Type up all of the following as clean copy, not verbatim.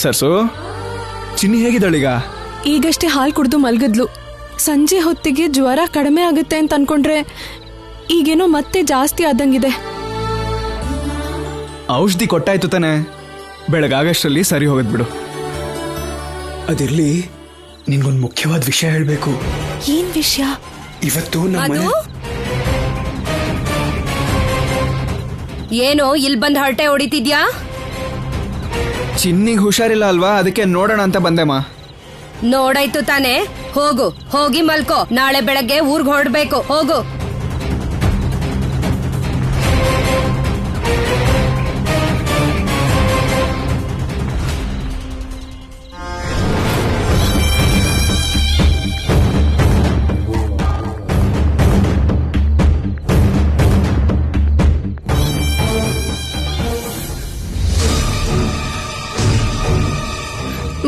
ಸರ್ಸು, ಚಿನ್ನಿ ಹೇಗಿದ್ದಾಳೀಗ? ಈಗಷ್ಟೇ ಹಾಲು ಕುಡಿದು ಮಲ್ಗಿದ್ಲು. ಸಂಜೆ ಹೊತ್ತಿಗೆ ಜ್ವರ ಕಡಿಮೆ ಆಗುತ್ತೆ ಅಂತ ಅನ್ಕೊಂಡ್ರೆ ಈಗೇನೋ ಮತ್ತೆ ಜಾಸ್ತಿ ಆದಂಗಿದೆ. ಔಷಧಿ ಕೊಟ್ಟಾಯ್ತು ತಾನೆ, ಬೆಳಗಾಗಷ್ಟರಲ್ಲಿ ಸರಿ ಹೋಗದ್ ಬಿಡು. ಅದಿರ್ಲಿ, ನಿನ್ಗೊಂದು ಮುಖ್ಯವಾದ ವಿಷಯ ಹೇಳ್ಬೇಕು. ಏನ್ ವಿಷಯ? ಇವತ್ತು ನಮ್ಮ ಏನೋ ಇಲ್ಲಿ ಬಂದ್ ಹರಟೆ ಹೊಡಿತಿದ್ಯಾ? ಚಿನ್ನಿಗೆ ಹುಷಾರಿಲ್ಲ ಅಲ್ವಾ, ಅದಕ್ಕೆ ನೋಡೋಣ ಅಂತ ಬಂದೆಮ್ಮ. ನೋಡಾಯ್ತು ತಾನೆ, ಹೋಗು, ಹೋಗಿ ಮಲ್ಕೋ. ನಾಳೆ ಬೆಳಗ್ಗೆ ಊರ್ಗ್ ಹೊರಡ್ಬೇಕು, ಹೋಗು.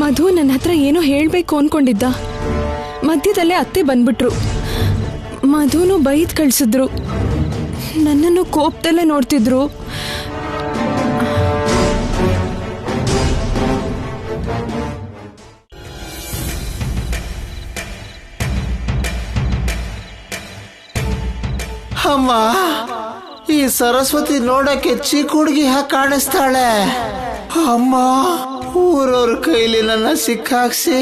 ಮಧು ನನ್ನ ಹತ್ರ ಏನೋ ಹೇಳ್ಬೇಕು ಅನ್ಕೊಂಡಿದ್ದ. ಮಧ್ಯದಲ್ಲೇ ಅತ್ತೆ ಬಂದ್ಬಿಟ್ರು. ಮಧುನು ಬೈದ್ ಕಳ್ಸಿದ್ರು. ನನ್ನನ್ನು ಕೋಪದಲ್ಲೇ ನೋಡ್ತಿದ್ರು. ಅಮ್ಮ, ಈ ಸರಸ್ವತಿ ನೋಡಕ್ಕೆ ಚಿಕ್ಕ ಹುಡುಗಿ ಹಾಗೆ ಕಾಣಿಸ್ತಾಳೆ. ಅಮ್ಮ, ಊರವ್ರ ಕೈಲಿ ನನ್ನ ಸಿಕ್ಕಾಕ್ಸಿ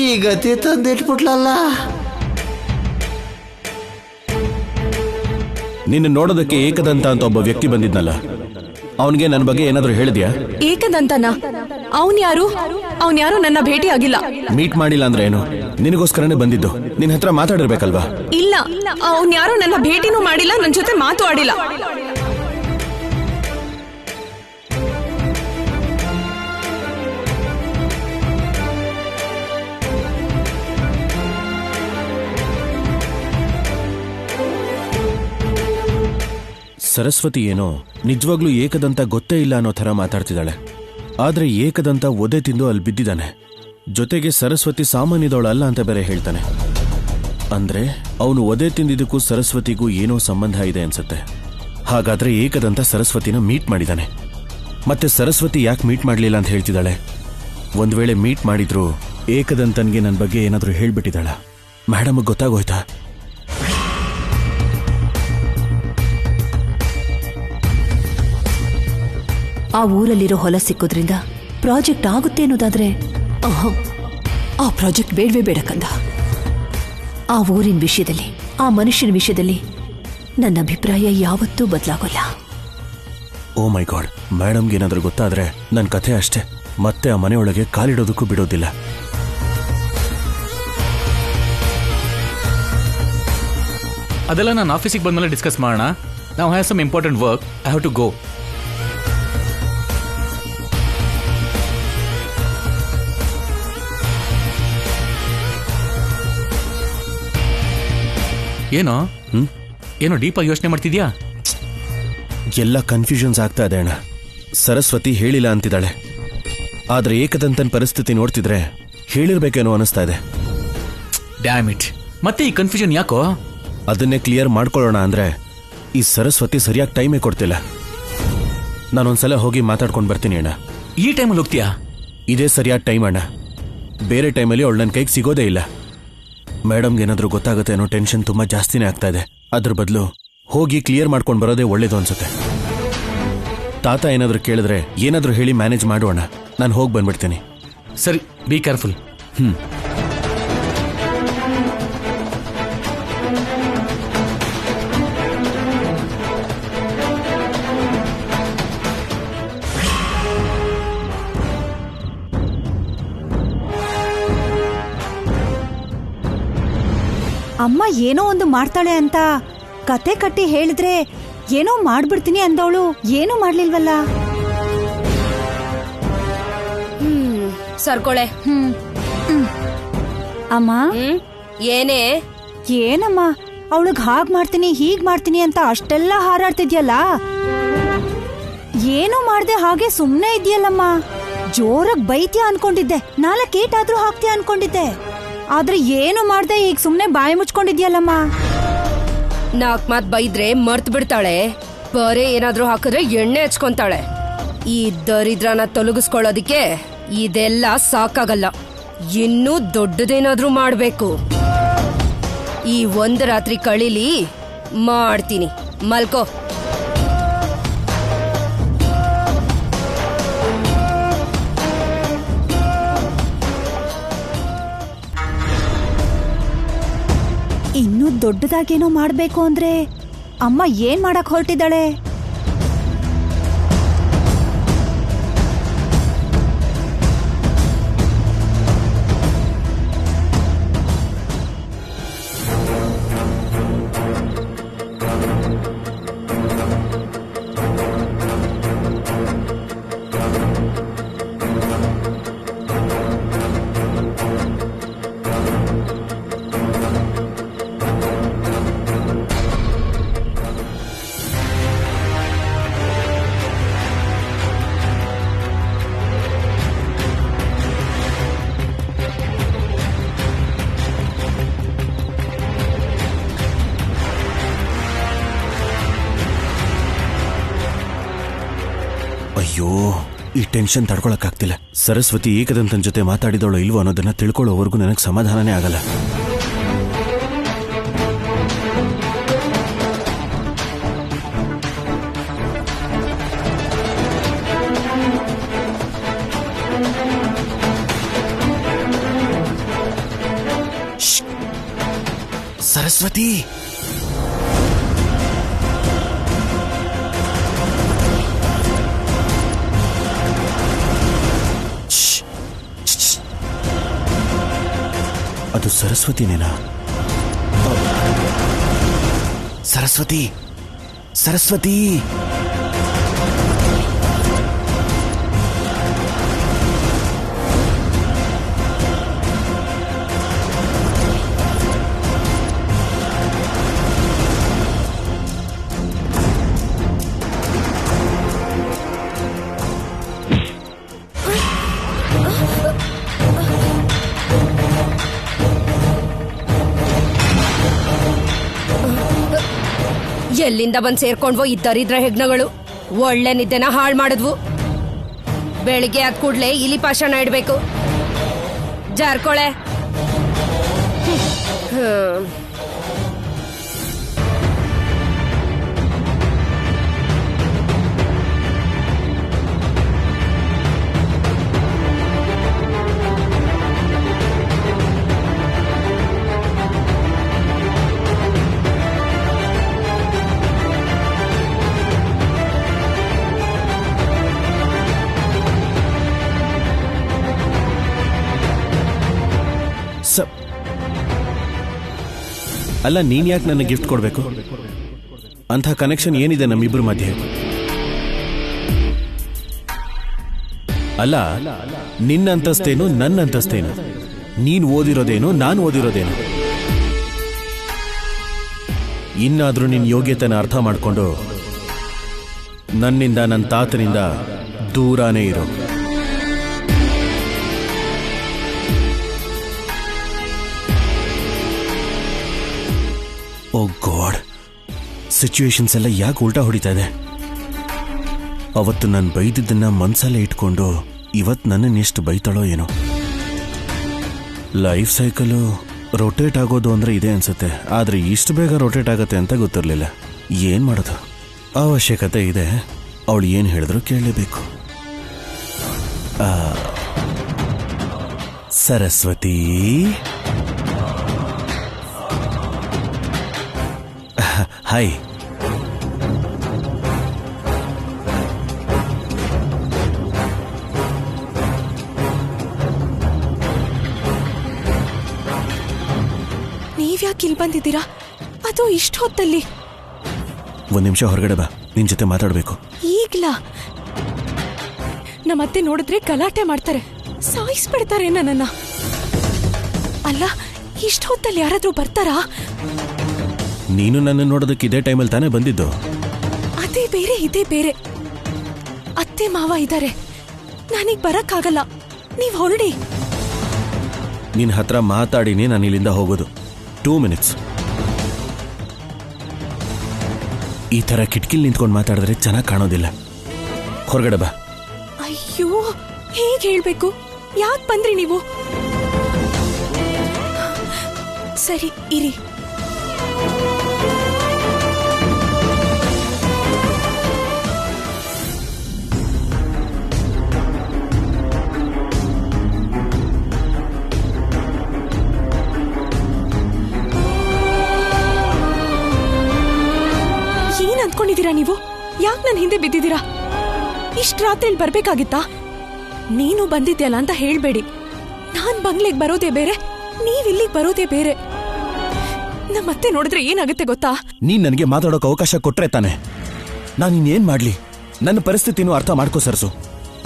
ಈ ಗತಿ ತಂದಿಟ್ಬಿಟ್ಲಲ್ಲ. ನಿನ್ನ ನೋಡೋದಕ್ಕೆ ಏಕದಂತ ಅಂತ ಒಬ್ಬ ವ್ಯಕ್ತಿ ಬಂದಿದ್ನಲ್ಲ, ಅವನಿಗೆ ನನ್ನ ಬಗ್ಗೆ ಏನಾದರೂ ಹೇಳಿದ್ಯಾ? ಏಕದಂತನ? ಅವನ್ಯಾರು ನನ್ನ ಭೇಟಿ ಆಗಿಲ್ಲ. ಮೀಟ್ ಮಾಡಿಲ್ಲ ಅಂದ್ರೆ ಏನು? ನಿನಗೋಸ್ಕರನೇ ಬಂದಿದ್ದು. ನಿನ್ನ ಹತ್ರ ಮಾತಾಡಿರ್ಬೇಕಲ್ವಾ? ಇಲ್ಲ, ಅವನ್ಯಾರು ನನ್ನ ಭೇಟಿನೂ ಮಾಡಿಲ್ಲ, ನನ್ನ ಜೊತೆ ಮಾತು ಆಡಿಲ್ಲ. ಸರಸ್ವತಿ ಏನೋ ನಿಜವಾಗ್ಲೂ ಏಕದಂತ ಗೊತ್ತೇ ಇಲ್ಲ ಅನ್ನೋ ಥರ ಮಾತಾಡ್ತಿದ್ದಾಳೆ. ಆದ್ರೆ ಏಕದಂತ ಒದೆ ತಿಂದು ಅಲ್ಲಿ ಬಿದ್ದಿದ್ದಾನೆ. ಜೊತೆಗೆ ಸರಸ್ವತಿ ಸಾಮಾನ್ಯದವಳಲ್ಲ ಅಂತ ಬೇರೆ ಹೇಳ್ತಾನೆ. ಅಂದ್ರೆ ಅವನು ಒದೆ ತಿಂದಿದ್ದಕ್ಕೂ ಸರಸ್ವತಿಗೂ ಏನೋ ಸಂಬಂಧ ಇದೆ ಅನ್ಸುತ್ತೆ. ಹಾಗಾದ್ರೆ ಏಕದಂತ ಸರಸ್ವತಿನ ಮೀಟ್ ಮಾಡಿದಾನೆ. ಮತ್ತೆ ಸರಸ್ವತಿ ಯಾಕೆ ಮೀಟ್ ಮಾಡಲಿಲ್ಲ ಅಂತ ಹೇಳ್ತಿದ್ದಾಳೆ? ಒಂದ್ ವೇಳೆ ಮೀಟ್ ಮಾಡಿದ್ರು ಏಕದಂತನ್ಗೆ ನನ್ನ ಬಗ್ಗೆ ಏನಾದರೂ ಹೇಳ್ಬಿಟ್ಟಿದ್ದಾಳ? ಮೇಡಮ್ ಗೊತ್ತಾಗೋಯ್ತಾ? ಆ ಊರಲ್ಲಿರೋ ಹೊಲ ಸಿಕ್ಕೋದ್ರಿಂದ ಪ್ರಾಜೆಕ್ಟ್ ಆಗುತ್ತೆ ಅನ್ನೋದಾದ್ರೆ ಆ ಪ್ರಾಜೆಕ್ಟ್ ಬೇಡವೇ ಬೇಡ ಕಂದ. ಆ ಊರಿನ ವಿಷಯದಲ್ಲಿ, ಆ ಮನುಷ್ಯನ ವಿಷಯದಲ್ಲಿ ನನ್ನ ಅಭಿಪ್ರಾಯ ಯಾವತ್ತೂ ಬದಲಾಗೋಲ್ಲ. ಓ ಮೈ ಗಾಡ್, ಮೇಡಮ್ಗೆ ಏನಾದರೂ ಗೊತ್ತಾದ್ರೆ ನನ್ನ ಕಥೆ ಅಷ್ಟೇ. ಮತ್ತೆ ಆ ಮನೆಯೊಳಗೆ ಕಾಲಿಡೋದಕ್ಕೂ ಬಿಡೋದಿಲ್ಲ. ಅದೆಲ್ಲ ನಾನು ಆಫೀಸಿಗೆ ಬಂದ್ಮೇಲೆ ಡಿಸ್ಕಸ್ ಮಾಡೋಣ. ನಾವು have some important work, I have to go. ಏನೋ ಡೀಪ್ ಆಗಿ ಯೋಚನೆ ಮಾಡ್ತಿದ್ಯಾ? ಎಲ್ಲ ಕನ್ಫ್ಯೂಷನ್ಸ್ ಆಗ್ತಾ ಇದೆ ಅಣ್ಣ. ಸರಸ್ವತಿ ಹೇಳಿಲ್ಲ ಅಂತಿದ್ದಾಳೆ, ಆದ್ರೆ ಏಕದಂತನ ಪರಿಸ್ಥಿತಿ ನೋಡ್ತಿದ್ರೆ ಹೇಳಿರ್ಬೇಕೇನೋ ಅನಿಸ್ತಾ ಇದೆ. ಡ್ಯಾಮ್ ಇಟ್, ಮತ್ತೆ ಈ ಕನ್ಫ್ಯೂಷನ್ ಯಾಕೋ? ಅದನ್ನೇ ಕ್ಲಿಯರ್ ಮಾಡ್ಕೊಳ್ಳೋಣ ಅಂದ್ರೆ ಈ ಸರಸ್ವತಿ ಸರಿಯಾಗಿ ಟೈಮೇ ಕೊಡ್ತಿಲ್ಲ. ನಾನೊಂದ್ಸಲ ಹೋಗಿ ಮಾತಾಡ್ಕೊಂಡು ಬರ್ತೀನಿ ಅಣ್ಣ. ಈ ಟೈಮಲ್ಲಿ ಹೋಗ್ತೀಯಾ? ಇದೇ ಸರಿಯಾದ ಟೈಮ್ ಅಣ್ಣ. ಬೇರೆ ಟೈಮಲ್ಲಿ ಅವಳು ನನ್ನ ಕೈಗೆ ಸಿಗೋದೇ ಇಲ್ಲ. ಮೇಡಮ್ಗೆ ಏನಾದರೂ ಗೊತ್ತಾಗುತ್ತೆ ಅನ್ನೋ ಟೆನ್ಷನ್ ತುಂಬಾ ಜಾಸ್ತಿನೇ ಆಗ್ತಾ ಇದೆ. ಅದ್ರ ಬದಲು ಹೋಗಿ ಕ್ಲಿಯರ್ ಮಾಡ್ಕೊಂಡು ಬರೋದೇ ಒಳ್ಳೇದು ಅನ್ಸುತ್ತೆ. ತಾತ ಏನಾದರೂ ಕೇಳಿದ್ರೆ ಏನಾದರೂ ಹೇಳಿ ಮ್ಯಾನೇಜ್ ಮಾಡೋಣ. ನಾನು ಹೋಗಿ ಬಂದ್ಬಿಡ್ತೀನಿ. ಸರಿ, ಬಿ ಕೇರ್ಫುಲ್. ಅಮ್ಮ ಏನೋ ಒಂದು ಮಾಡ್ತಾಳೆ ಅಂತ ಕತೆ ಕಟ್ಟಿ ಹೇಳಿದ್ರೆ ಏನೋ ಮಾಡ್ಬಿಡ್ತೀನಿ ಅಂದವಳು ಏನೂ ಮಾಡ್ಲಿಲ್ವಲ್ಲ. ಸರ್ಕೊಳೆ. ಅಮ್ಮ, ಏನೇ? ಏನಮ್ಮ ಅವಳಿಗೆ ಹಾಗ್ ಮಾಡ್ತೀನಿ ಹೀಗ್ ಮಾಡ್ತೀನಿ ಅಂತ ಅಷ್ಟೆಲ್ಲ ಹಾರಾಡ್ತಿದ್ಯಲ್ಲ, ಏನೂ ಮಾಡ್ದೆ ಹಾಗೆ ಸುಮ್ನೆ ಇದೆಯಲ್ಲಮ್ಮ. ಜೋರಾಗಿ ಬೈತ್ಯಾ ಅನ್ಕೊಂಡಿದ್ದೆ, 4 ಏಟಾದ್ರೂ ಹಾಕ್ತೀಯ ಅನ್ಕೊಂಡಿದ್ದೆ. ಆದ್ರೆ ಏನು ಮಾಡ್ದೆ ಈಗ ಸುಮ್ನೆ ಬಾಯಿ ಮುಚ್ಕೊಂಡಿದ್ಯಲ್ಲಮ್ಮ. 4 ಮಾತ್ ಬೈದ್ರೆ ಮರ್ತ್ ಬಿಡ್ತಾಳೆ, ಬರೇ ಏನಾದ್ರೂ ಹಾಕಿದ್ರೆ ಎಣ್ಣೆ ಹಚ್ಕೊಂತಾಳೆ. ಈ ದರಿದ್ರನ ತೊಲಗಿಸ್ಕೊಳ್ಳೋದಿಕ್ಕೆ ಇದೆಲ್ಲ ಸಾಕಾಗಲ್ಲ, ಇನ್ನೂ ದೊಡ್ಡದೇನಾದ್ರೂ ಮಾಡ್ಬೇಕು. ಈ ಒಂದು ರಾತ್ರಿ ಕಳೀಲಿ, ಮಾಡ್ತೀನಿ. ಮಲ್ಕೋ. ಇನ್ನೂ ದೊಡ್ಡದಾಗೇನೋ ಮಾಡ್ಬೇಕು ಅಂದ್ರೆ ಅಮ್ಮ ಏನ್ ಮಾಡಕ್ ಹೊರಟಿದ್ದಾಳೆ? ಅಯ್ಯೋ, ಈ ಟೆನ್ಷನ್ ತಡ್ಕೊಳಕ್ಕಾಗ್ತಿಲ್ಲ. ಸರಸ್ವತಿ ಏಕದಂತನ ಜೊತೆ ಮಾತಾಡಿದವಳು ಇಲ್ವೋ ಅನ್ನೋದನ್ನ ತಿಳ್ಕೊಳ್ಳೋವರೆಗೂ ನನಗೆ ಸಮಾಧಾನನೇ ಆಗಲ್ಲ. ಸರಸ್ವತಿ, ಅದು ಸರಸ್ವತಿನೇನಾ? ಸರಸ್ವತಿ, ಸರಸ್ವತಿ, ಎಲ್ಲಿಂದ ಬಂದ್ ಸೇರ್ಕೊಂಡ್ವೋ ಈ ದರಿದ್ರ ಹೆಗ್ನಗಳು. ಒಳ್ಳೆ ನಿದ್ದೆನ ಹಾಳು ಮಾಡಿದ್ವು. ಬೆಳಿಗ್ಗೆ ಆದ ಕೂಡ್ಲೆ ಇಲಿ ಪಾಷಾಣ ಇಡ್ಬೇಕು. ಜಾರ್ಕೊಳೆ. ಅಲ್ಲ, ನೀನ್ ಯಾಕೆ ನನ್ನ ಗಿಫ್ಟ್ ಕೊಡ್ಬೇಕು? ಅಂಥ ಕನೆಕ್ಷನ್ ಏನಿದೆ ನಮ್ಮಿಬ್ರ ಮಧ್ಯೆ? ಅಲ್ಲ, ನಿನ್ನ ಅಂತಸ್ತೇನು, ನನ್ನ ಅಂತಸ್ತೇನು? ನೀನ್ ಓದಿರೋದೇನು, ನಾನು ಓದಿರೋದೇನು? ಇನ್ನಾದ್ರೂ ನಿನ್ ಯೋಗ್ಯತೆನ ಅರ್ಥ ಮಾಡ್ಕೊಂಡು ನನ್ನಿಂದ, ನನ್ನ ತಾತನಿಂದ ದೂರಾನೇ ಇರೋ. ಓ ಗಾಡ್, ಸಿಚುವೇಶನ್ಸ್ ಎಲ್ಲ ಯಾಕೆ ಉಲ್ಟಾ ಹೊಡಿತಾ ಇದೆ? ಅವತ್ತು ನಾನು ಬೈದಿದ್ದನ್ನ ಮನ್ಸಲ್ಲೇ ಇಟ್ಕೊಂಡು ಇವತ್ತು ನನ್ನನ್ನು ಎಷ್ಟು ಬೈತಾಳೋ ಏನೋ. ಲೈಫ್ ಸೈಕಲು ರೊಟೇಟ್ ಆಗೋದು ಅಂದ್ರೆ ಇದೆ ಅನ್ಸುತ್ತೆ, ಆದ್ರೆ ಇಷ್ಟು ಬೇಗ ರೊಟೇಟ್ ಆಗತ್ತೆ ಅಂತ ಗೊತ್ತಿರಲಿಲ್ಲ. ಏನ್ ಮಾಡೋದು? ಅವಶ್ಯಕತೆ ಇದೆ, ಅವಳು ಏನು ಹೇಳಿದ್ರು ಕೇಳಲೇಬೇಕು. ಸರಸ್ವತಿ, ಹಾಯ್. ನೀವ್ಯಾಕೆ ಇಲ್ಲಿ ಬಂದಿದ್ದೀರಾ? ಅದು ಇಷ್ಟ ಹೊತ್ತಲ್ಲಿ? ಒಂದ್ ನಿಮಿಷ ಹೊರಗಡೆ ಬಾ, ನಿನ್ ಜೊತೆ ಮಾತಾಡ್ಬೇಕು. ಈಗ್ಲಾ? ನಮ್ಮತ್ತೆ ನೋಡಿದ್ರೆ ಗಲಾಟೆ ಮಾಡ್ತಾರೆ, ಸಾಯಿಸ್ಬಿಡ್ತಾರೆ ನನ್ನನ್ನ. ಅಲ್ಲ, ಇಷ್ಟ ಹೊತ್ತಲ್ಲಿ ಯಾರಾದ್ರೂ ಬರ್ತಾರಾ? ನೀನು ನನ್ನ ನೋಡೋದಕ್ಕೆ ಇದೇ ಟೈಮಲ್ಲಿ ತಾನೇ ಬಂದಿದ್ದು. ಅದೇ ಬೇರೆ, ಇದೇ ಬೇರೆ. ಅತ್ತೆ ಮಾವ ಇದ್ದಾರೆ, ನಾನೀಗ ಬರಕ್ಕಾಗಲ್ಲ, ನೀವ್ ಹೊರಡಿ. ನಿನ್ ಹತ್ರ ಮಾತಾಡಿನಿ ನಾನು ಇಲ್ಲಿಂದ ಹೋಗೋದು. 2 minutes. ಈ ತರ ಕಿಟಕಿಲ್ ನಿಂತ್ಕೊಂಡು ಮಾತಾಡಿದ್ರೆ ಚೆನ್ನಾಗಿ ಕಾಣೋದಿಲ್ಲ. ಹೊರಗಡೆ ಬಾ. ಅಯ್ಯೋ, ಹೇಗೆ ಹೇಳ್ಬೇಕು? ಯಾಕೆ ಬಂದ್ರಿ ನೀವು? ಸರಿ ಇರಿ. ಏನ್ ಅಂದ್ಕೊಂಡಿದ್ದೀರಾ ನೀವು? ಯಾಕೆ ನನ್ನ ಹಿಂದೆ ಬಿದ್ದಿದ್ದೀರಾ? ಇಷ್ಟ ರಾತ್ರಿ ಬರ್ಬೇಕಾಗಿತ್ತಾ? ನೀನು ಬಂದಿದ್ಯಲ್ಲ ಅಂತ ಹೇಳ್ಬೇಡಿ. ನಾನ್ ಬಂಗ್ಲೆಗ್ ಬರೋದೇ ಬೇರೆ, ನೀವ್ ಇಲ್ಲಿಗೆ ಬರೋದೇ ಬೇರೆ. ನಮ್ಮತ್ತೆ ನೋಡಿದ್ರೆ ಏನಾಗುತ್ತೆ ಗೊತ್ತಾ? ನೀನ್ ನನಗೆ ಮಾತಾಡೋಕೆ ಅವಕಾಶ ಕೊಟ್ರೆ ತಾನೆ. ನಾನು ಇನ್ನೇನ್ ಮಾಡ್ಲಿ? ನನ್ನ ಪರಿಸ್ಥಿತಿನೂ ಅರ್ಥ ಮಾಡ್ಕೋ ಸರ್ಸು.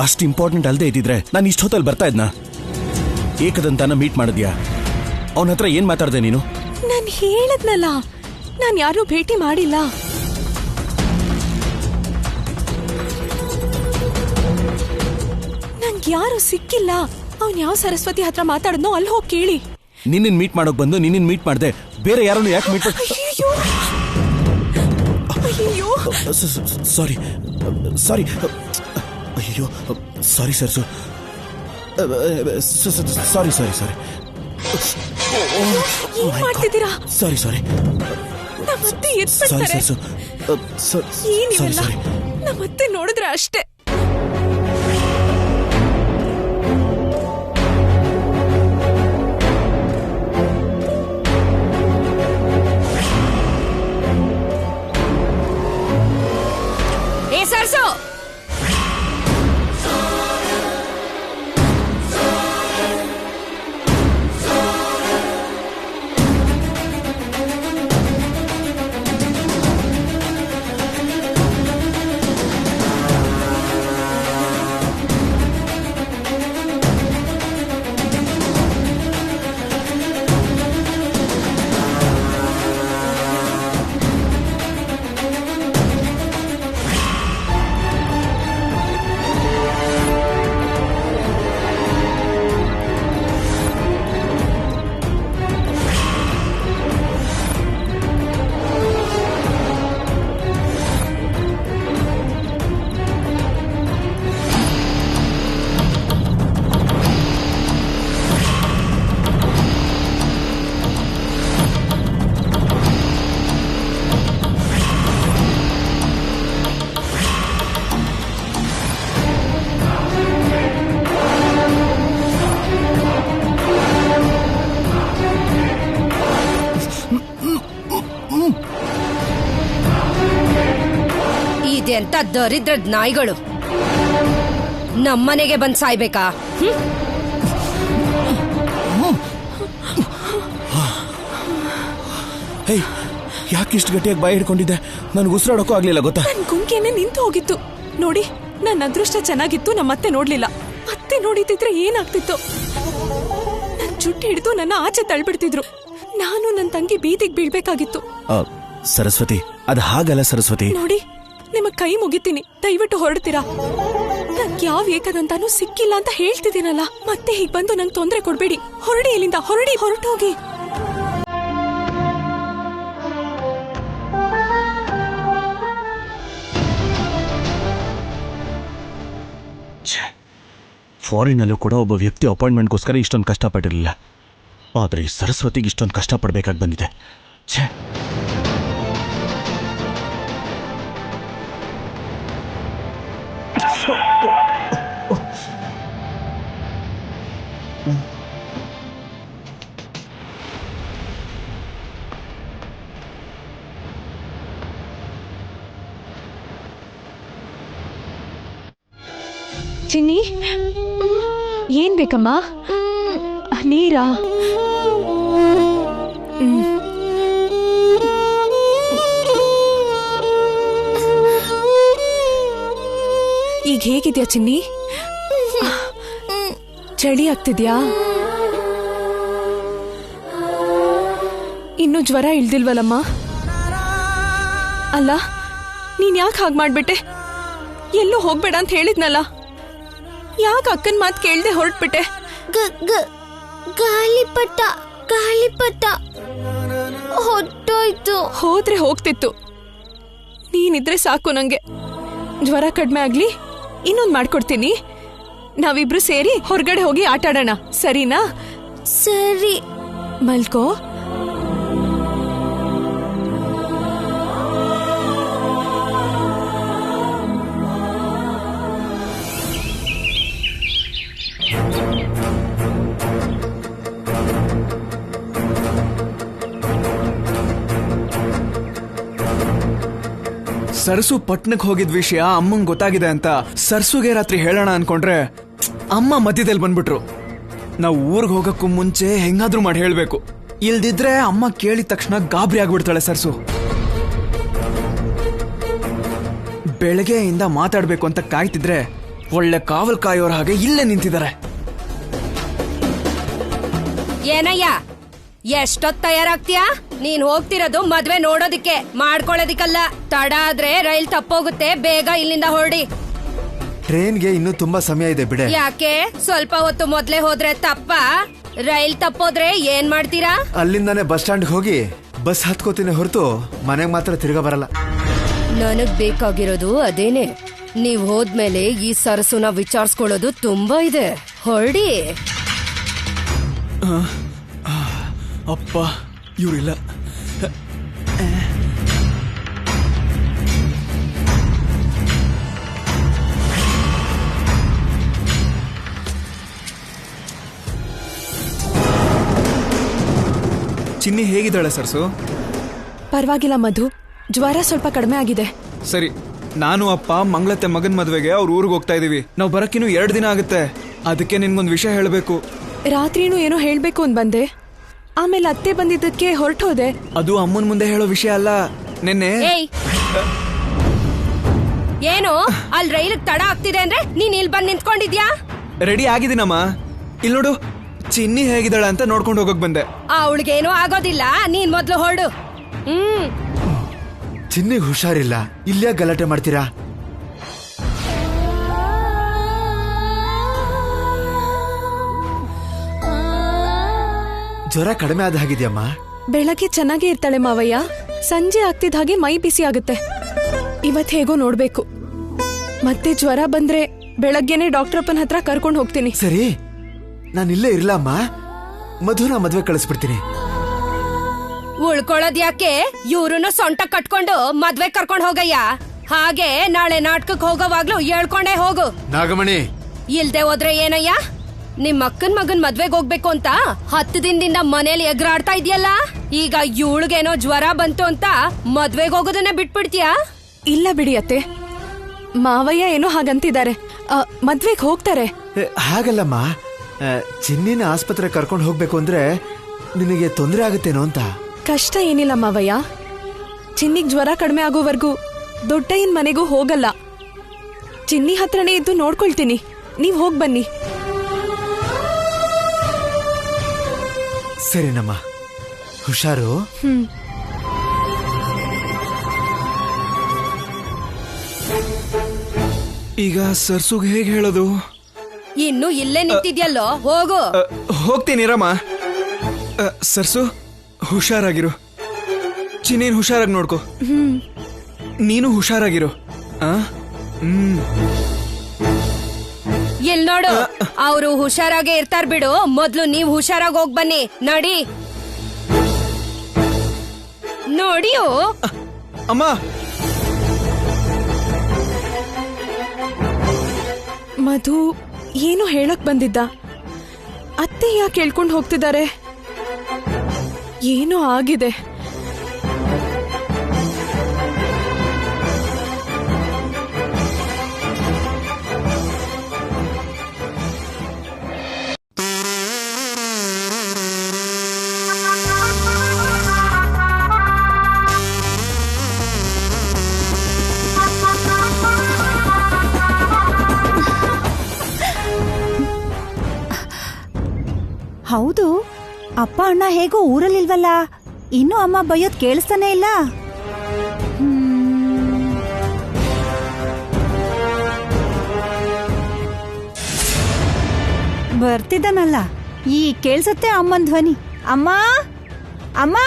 ಅಷ್ಟು ಇಂಪಾರ್ಟೆಂಟ್ ಅಲ್ಲದೆ ಇದ್ದಿದ್ರೆ ನಾನು ಇಷ್ಟೊತ್ತಲ್ಲಿ ಬರ್ತಾ ಇದ್ನಾ? ಏಕದಂತನ ಮೀಟ್ ಮಾಡಿದ್ಯಾ? ಅವನ ಹತ್ರ ಏನ್ ಮಾತಾಡ್ದೆ ನೀನು? ನಾನ್ ಹೇಳದ್ನಲ್ಲ, ನಾನ್ ಯಾರೂ ಭೇಟಿ ಮಾಡಿಲ್ಲ. ನಂಗೆ ಯಾರು ಸಿಕ್ಕಿಲ್ಲ. ಅವ್ನ್ ಯಾವ ಸರಸ್ವತಿ ಹತ್ರ ಮಾತಾಡದ್ನೋ ಅಲ್ಲಿ ಹೋಗಿ ಕೇಳಿ. ನಿನ್ನ ಮೀಟ್ ಮಾಡೋಕ್ ಬಂದು ನಿನ್ನ ಮೀಟ್ ಮಾಡ್ದೆ, ಬೇರೆ ಯಾರನ್ನು ಯಾಕೆ ಮೀಟ್ ಅಯ್ಯೋ ಸಾರಿ ಸಾರಿ ಅಯ್ಯೋ ಸಾರಿ ಸರ್ಸು. ಸಾರಿ ಸಾರಿ ಸಾರಿ ಏನ್ ಮಾಡ್ತಿದ್ದೀರಾ? ಸಾರಿ ಸಾರಿ ನಮ್ಮತ್ತೆ ಸಾರಿ ಎತ್ಬಿಡ್ತಾರೆ. ಸರ್ಸು. ಏನಿವೆಲ್ಲ ನಮ್ಮತ್ತೆ ನೋಡಿದ್ರೆ ಅಷ್ಟೇ. ಸರ್ಸು, ಇದೆಂತ ದರಿದ್ರದ್ ನಾಯಿಗಳು ನಮ್ಮನೆಗೆ ಬಂದ್ ಸಾಯ್ಬೇಕಾ? ಹೇ, ಯಾಕೆ ಇಷ್ಟು ಗಟ್ಟಿಯಾಗಿ ಬಾಯಿ ಹಿಡ್ಕೊಂಡಿದ್ದೆ? ನನ್ಗೆ ಉಸಿರಾಡೋಕ್ಕೂ ಆಗ್ಲಿಲ್ಲ ಗೊತ್ತಾ? ನನ್ ಗುಂಕೆನೆ ನಿಂತು ಹೋಗಿತ್ತು ನೋಡಿ. ನನ್ನ ಅದೃಷ್ಟ ಚೆನ್ನಾಗಿತ್ತು, ನಮ್ಮತ್ತೆ ನೋಡ್ಲಿಲ್ಲ. ಅತ್ತೆ ನೋಡಿದ್ರೆ ಏನಾಗ್ತಿತ್ತು? ನನ್ ಜುಟ್ಟು ಹಿಡಿದು ನನ್ನ ಆಚೆ ತಳ್ಬಿಡ್ತಿದ್ರು. ನಾನು ನನ್ನ ತಂಗಿ ಬೀದಿಗೆ ಬೀಳ್ಬೇಕಾಗಿತ್ತು. ಸರಸ್ವತಿ, ಅದು ಹಾಗಲ್ಲ ಸರಸ್ವತಿ. ನೋಡಿ, ನಿಮ್ಮ ಕೈ ಮುಗಿತೀನಿ, ದಯವಿಟ್ಟು ಹೊರಡ್ತೀರಾ? ನಂಗೆ ಯಾವ ಏಕದಂತಾನು ಸಿಕ್ಕಿಲ್ಲ ಅಂತ ಹೇಳ್ತಿದ್ದೀನಲ್ಲ, ಮತ್ತೆ ಹೀಗ್ ಬಂದು ನಂಗೆ ತೊಂದರೆ ಕೊಡ್ಬೇಡಿ. ಹೊರಡಿ ಇಲ್ಲಿಂದ, ಹೊರಡಿ, ಹೊರಟೋಗಿ. ಫಾರಿನಲ್ಲೂ ಕೂಡ ಒಬ್ಬ ವ್ಯಕ್ತಿ ಅಪಾಯಿಂಟ್ಮೆಂಟ್ಗೋಸ್ಕರ ಇಷ್ಟೊಂದು ಕಷ್ಟಪಟ್ಟಿರಲಿಲ್ಲ. ಆದರೆ ಈ ಸರಸ್ವತಿಗೆ ಇಷ್ಟೊಂದು ಕಷ್ಟಪಡಬೇಕಾಗಿ ಬಂದಿದೆ. ಛೇ, ಚಿನ್ನಿ, ಏನ್ ಬೇಕಮ್ಮ? ನೀರಾ? ಈಗ ಹೇಗಿದ್ಯಾ ಚಿನ್ನಿ? ಚಳಿ ಆಗ್ತಿದ್ಯಾ? ಇನ್ನು ಜ್ವರ ಇಳ್ದಿಲ್ವಲ್ಲಮ್ಮ? ಅಲ್ಲ, ನೀನ್ ಯಾಕೆ ಹಾಗೆ ಮಾಡ್ಬಿಟ್ಟೆ? ಎಲ್ಲೂ ಹೋಗ್ಬೇಡ ಅಂತ ಹೇಳಿದ್ನಲ್ಲ, ಯಾಕೆ ಅಕ್ಕನ ಮಾತು ಕೇಳ್ದೆ ಹೊರಟ್ಬಿಟ್ಟೆ? ಗಾಳಿಪಟ ಗಾಳಿಪಟ ಹೊಟ್ಟೋಯ್ತು. ಹೋದ್ರೆ ಹೋಗ್ತಿತ್ತು, ನೀನಿದ್ರೆ ಸಾಕು. ನಂಗೆ ಜ್ವರ ಕಡಿಮೆ ಆಗ್ಲಿ ಇನ್ನೊಂದು ಮಾಡ್ಕೊಡ್ತೀನಿ. ನಾವಿಬ್ರು ಸೇರಿ ಹೊರಗಡೆ ಹೋಗಿ ಆಟ ಆಡೋಣ, ಸರಿನಾ? ಸರಿ. ಮಲ್ಕೋ. ಸರ್ಸು ಪಟ್ನಕ್ ಹೋಗಿದ್ ವಿಷಯ ಅಮ್ಮಂಗ್ ಗೊತ್ತಾಗಿದೆ ಅಂತ ಸರ್ಸುಗೆ ರಾತ್ರಿ ಹೇಳೋಣ ಅನ್ಕೊಂಡ್ರೆ ಅಮ್ಮ ಮಧ್ಯದಲ್ಲಿ ಬಂದ್ಬಿಟ್ರು. ನಾವು ಊರ್ಗ್ ಹೋಗಕ್ಕೂ ಮುಂಚೆ ಹೆಂಗಾದ್ರೂ ಮಾಡಿ ಹೇಳ್ಬೇಕು, ಇಲ್ದಿದ್ರೆ ಅಮ್ಮ ಕೇಳಿದ ತಕ್ಷಣ ಗಾಬರಿ ಆಗ್ಬಿಡ್ತಾಳೆ ಸರ್ಸು. ಬೆಳಗ್ಗೆಯಿಂದ ಮಾತಾಡ್ಬೇಕು ಅಂತ ಕಾಯ್ತಿದ್ರೆ ಒಳ್ಳೆ ಕಾವಲ್ ಕಾಯೋರ್ ಹಾಗೆ ಇಲ್ಲೇ ನಿಂತಿದ್ದಾರೆ. ಏನಯ್ಯ, ಎಷ್ಟೊತ್ ತಯಾರಾಗ್ತೀಯಾ? ನೀನ್ ಹೋಗ್ತಿರೋದು ಮದ್ವೆ ನೋಡೋದಿಕ್ಕೆ, ಮಾಡ್ಕೊಳ್ಳೋದಿಕ್ಕಲ್ಲ. ತಡ ಆದ್ರೆ ರೈಲ್ ತಪ್ಪೋಗುತ್ತೆ, ಬೇಗ ಇಲ್ಲಿಂದ ಹೊರಡಿ. ಟ್ರೈನ್ಗೆ ಇನ್ನೂ ತುಂಬಾ ಸಮಯ ಇದೆ ಬಿಡೆ. ಯಾಕೆ? ಸ್ವಲ್ಪ ಹೊತ್ತು ಮೊದ್ಲೇ ಹೋದ್ರೆ ತಪ್ಪ? ರೈಲ್ ತಪ್ಪೋದ್ರೆ ಏನ್ ಮಾಡ್ತೀರಾ? ಅಲ್ಲಿಂದಾನೆ ಬಸ್ ಸ್ಟ್ಯಾಂಡ್ ಹೋಗಿ ಬಸ್ ಹತ್ಕೋತೀನಿ ಹೊರತು ಮನೆಗೆ ಮಾತ್ರ ತಿರ್ಗಾ ಬರಲ್ಲ. ನನಗ್ ಬೇಕಾಗಿರೋದು ಅದೇನೆ. ನೀವ್ ಹೋದ್ಮೇಲೆ ಈ ಸರಸುನ ವಿಚಾರಿಸ್ಕೊಳ್ಳೋದು ತುಂಬಾ ಇದೆ. ಹೊರಡಿ. ಅಪ್ಪ ಇವ್ರಿಲ್ಲ. ಚಿನ್ನಿ ಹೇಗಿದ್ದಾಳೆ ಸರ್ಸು? ಪರವಾಗಿಲ್ಲ ಮಧು, ಜ್ವರ ಸ್ವಲ್ಪ ಕಡಿಮೆ ಆಗಿದೆ. ಸರಿ, ನಾನು ಅಪ್ಪ ಮಂಗಳತ್ತೆ ಮಗನ್ ಮದ್ವೆಗೆ ಅವ್ರ ಊರಿಗೆ ಹೋಗ್ತಾ ಇದೀವಿ. ನಾವು ಬರಕ್ಕಿನ್ನು 2 ದಿನ ಆಗುತ್ತೆ. ಅದಕ್ಕೆ ನಿನ್ಗೊಂದು ವಿಷಯ ಹೇಳಬೇಕು. ರಾತ್ರಿನೂ ಏನೋ ಹೇಳ್ಬೇಕು ಅಂತ ಬಂದೆ, ಆಮೇಲೆ ಅತ್ತೆ ಬಂದಿದ್ದಕ್ಕೆ ಹೊರಟೋದೆ. ಅದು ಅಮ್ಮನ ಮುಂದೆ ಹೇಳೋ ವಿಷಯ ಅಲ್ಲ. ನಿನ್ನೆ ಏನು ಅಲ್ಲಿ ರೈಲ್ ತಡ ಆಗ್ತಿದೆ ಅಂದ್ರೆ ನೀನ್ ಇಲ್ಲಿ ಬಂದ್ ನಿಂತ್ಕೊಂಡಿದ್ಯಾ? ರೆಡಿ ಆಗಿದ್ದೀನಮ್ಮ. ಇಲ್ಲಿ ನೋಡು, ಚಿನ್ನಿ ಹೇಗಿದ್ದಾಳೆ ಅಂತ ನೋಡ್ಕೊಂಡು ಹೋಗಕ್ ಬಂದೆ. ಅವಳಿಗೇನೂ ಆಗೋದಿಲ್ಲ, ನೀನ್ ಮೊದ್ಲು ಹೊರಡು. ಚಿನ್ನಿಗೆ ಹುಷಾರಿಲ್ಲ, ಇಲ್ಲೇ ಗಲಾಟೆ ಮಾಡ್ತೀರಾ? ಜ್ವರ ಕಡಿಮೆ ಆದ ಹಾಗಿದ್ಯಮ್ಮ? ಬೆಳಗ್ಗೆ ಚೆನ್ನಾಗೇ ಇರ್ತಾಳೆ ಮಾವಯ್ಯ, ಸಂಜೆ ಆಗ್ತಿದ್ದ ಹಾಗೆ ಮೈ ಬಿಸಿ ಆಗುತ್ತೆ. ಇವತ್ ಹೇಗೋ ನೋಡ್ಬೇಕು. ಮತ್ತೆ ಜ್ವರ ಬಂದ್ರೆ ಬೆಳಗ್ಗೆನೆ ಡಾಕ್ಟರ್ ಹತ್ರ ಕರ್ಕೊಂಡು ಹೋಗ್ತೀನಿ. ಸರಿ, ನಾನು ಇಲ್ಲೇ ಇರ್ಲಮ್ಮ. ಮಧುನ ಮದ್ವೆ ಕಳಿಸ್ಬಿಡ್ತೀನಿ. ಉಳ್ಕೊಳ್ಳೋದ್ ಯಾಕೆ? ಇವ್ರನ್ನ ಸೊಂಟ ಕಟ್ಕೊಂಡು ಮದ್ವೆ ಕರ್ಕೊಂಡ್ ಹೋಗಯ್ಯ. ಹಾಗೆ ನಾಳೆ ನಾಟಕಕ್ಕೆ ಹೋಗೋವಾಗ್ಲೂ ಹೇಳ್ಕೊಂಡೇ ಹೋಗು. ನಾಗಮಣಿ, ಇಲ್ದೆ ಹೋದ್ರೆ ಏನಯ್ಯ? ನಿಮ್ ಅಕ್ಕನ್ ಮಗನ್ ಮದ್ವೆಗ್ ಹೋಗ್ಬೇಕು ಅಂತ 10 ದಿನದಿಂದ ಮನೇಲಿ ಎಗರಾಡ್ತಾ ಇದೆಯಲ್ಲ, ಈಗ ಇವಳಿಗೇನೋ ಜ್ವರ ಬಂತು ಅಂತ ಮದ್ವೆಗ್ ಹೋಗೋದನ್ನ ಬಿಟ್ಬಿಡ್ತೀಯಾ? ಇಲ್ಲ ಬಿಡಿ ಅತ್ತೆ, ಮಾವಯ್ಯ ಏನೋ ಹಾಗಂತಿದ್ದಾರೆ, ಮದ್ವೆಗ್ ಹೋಗ್ತಾರೆ. ಹಾಗಲ್ಲಮ್ಮ, ಚಿನ್ನಿನ ಆಸ್ಪತ್ರೆ ಕರ್ಕೊಂಡು ಹೋಗ್ಬೇಕು ಅಂದ್ರೆ ನಿನಗೆ ತೊಂದರೆ ಆಗುತ್ತೇನೋ ಅಂತ. ಕಷ್ಟ ಏನಿಲ್ಲ ಮಾವಯ್ಯ, ಚಿನ್ನಿಗ್ ಜ್ವರ ಕಡಿಮೆ ಆಗೋವರೆಗೂ ದೊಡ್ಡಯ್ಯನ್ ಮನೆಗೂ ಹೋಗಲ್ಲ. ಚಿನ್ನಿ ಹತ್ರನೇ ಇದ್ದು ನೋಡ್ಕೊಳ್ತೀನಿ, ನೀವ್ ಹೋಗ್ ಬನ್ನಿ. ಸರಿನಮ್ಮ, ಹುಷಾರು. ಈಗ ಸರ್ಸುಗ್ ಹೇಗೆ ಹೇಳೋದು? ಇನ್ನು ಇಲ್ಲೇ ನಿಂತಿದ್ಯಲ್ಲೋ, ಹೋಗು. ಹೋಗ್ತೀನಿರಮ್ಮ. ಸರ್ಸು, ಹುಷಾರಾಗಿರು. ಚಿನ್ನೇನ್ ಹುಷಾರಾಗಿ ನೋಡ್ಕೊ. ನೀನು ಹುಷಾರಾಗಿರು. ಇಲ್ ನೋಡು, ಅವರು ಹುಷಾರಾಗೆ ಇರ್ತಾರ ಬಿಡು. ಮೊದ್ಲು ನೀವ್ ಹುಷಾರಾಗಿ ಹೋಗ್ ಬನ್ನಿ. ನಡಿ ನೋಡಿಯೋ. ಅಮ್ಮ, ಮಧು ಏನು ಹೇಳಕ್ ಬಂದಿದ್ದ, ಅತ್ತೆ ಯಾಕೆ ಕೇಳ್ಕೊಂಡು ಹೋಗ್ತಿದ್ದಾರೆ? ಏನೋ ಆಗಿದೆ. ಹೌದು, ಅಪ್ಪ ಅಣ್ಣ ಹೇಗೋ ಊರಲ್ಲಿಲ್ವಲ್ಲ, ಇನ್ನೂ ಅಮ್ಮ ಬೈಯೋದ್ ಕೇಳಿಸ್ತಾನೆ ಇಲ್ಲ. ಬರ್ತಿದ್ದಾನಲ್ಲ, ಈ ಕೇಳ್ಸತ್ತೆ ಅಮ್ಮನ್ ಧ್ವನಿ. ಅಮ್ಮ ಅಮ್ಮ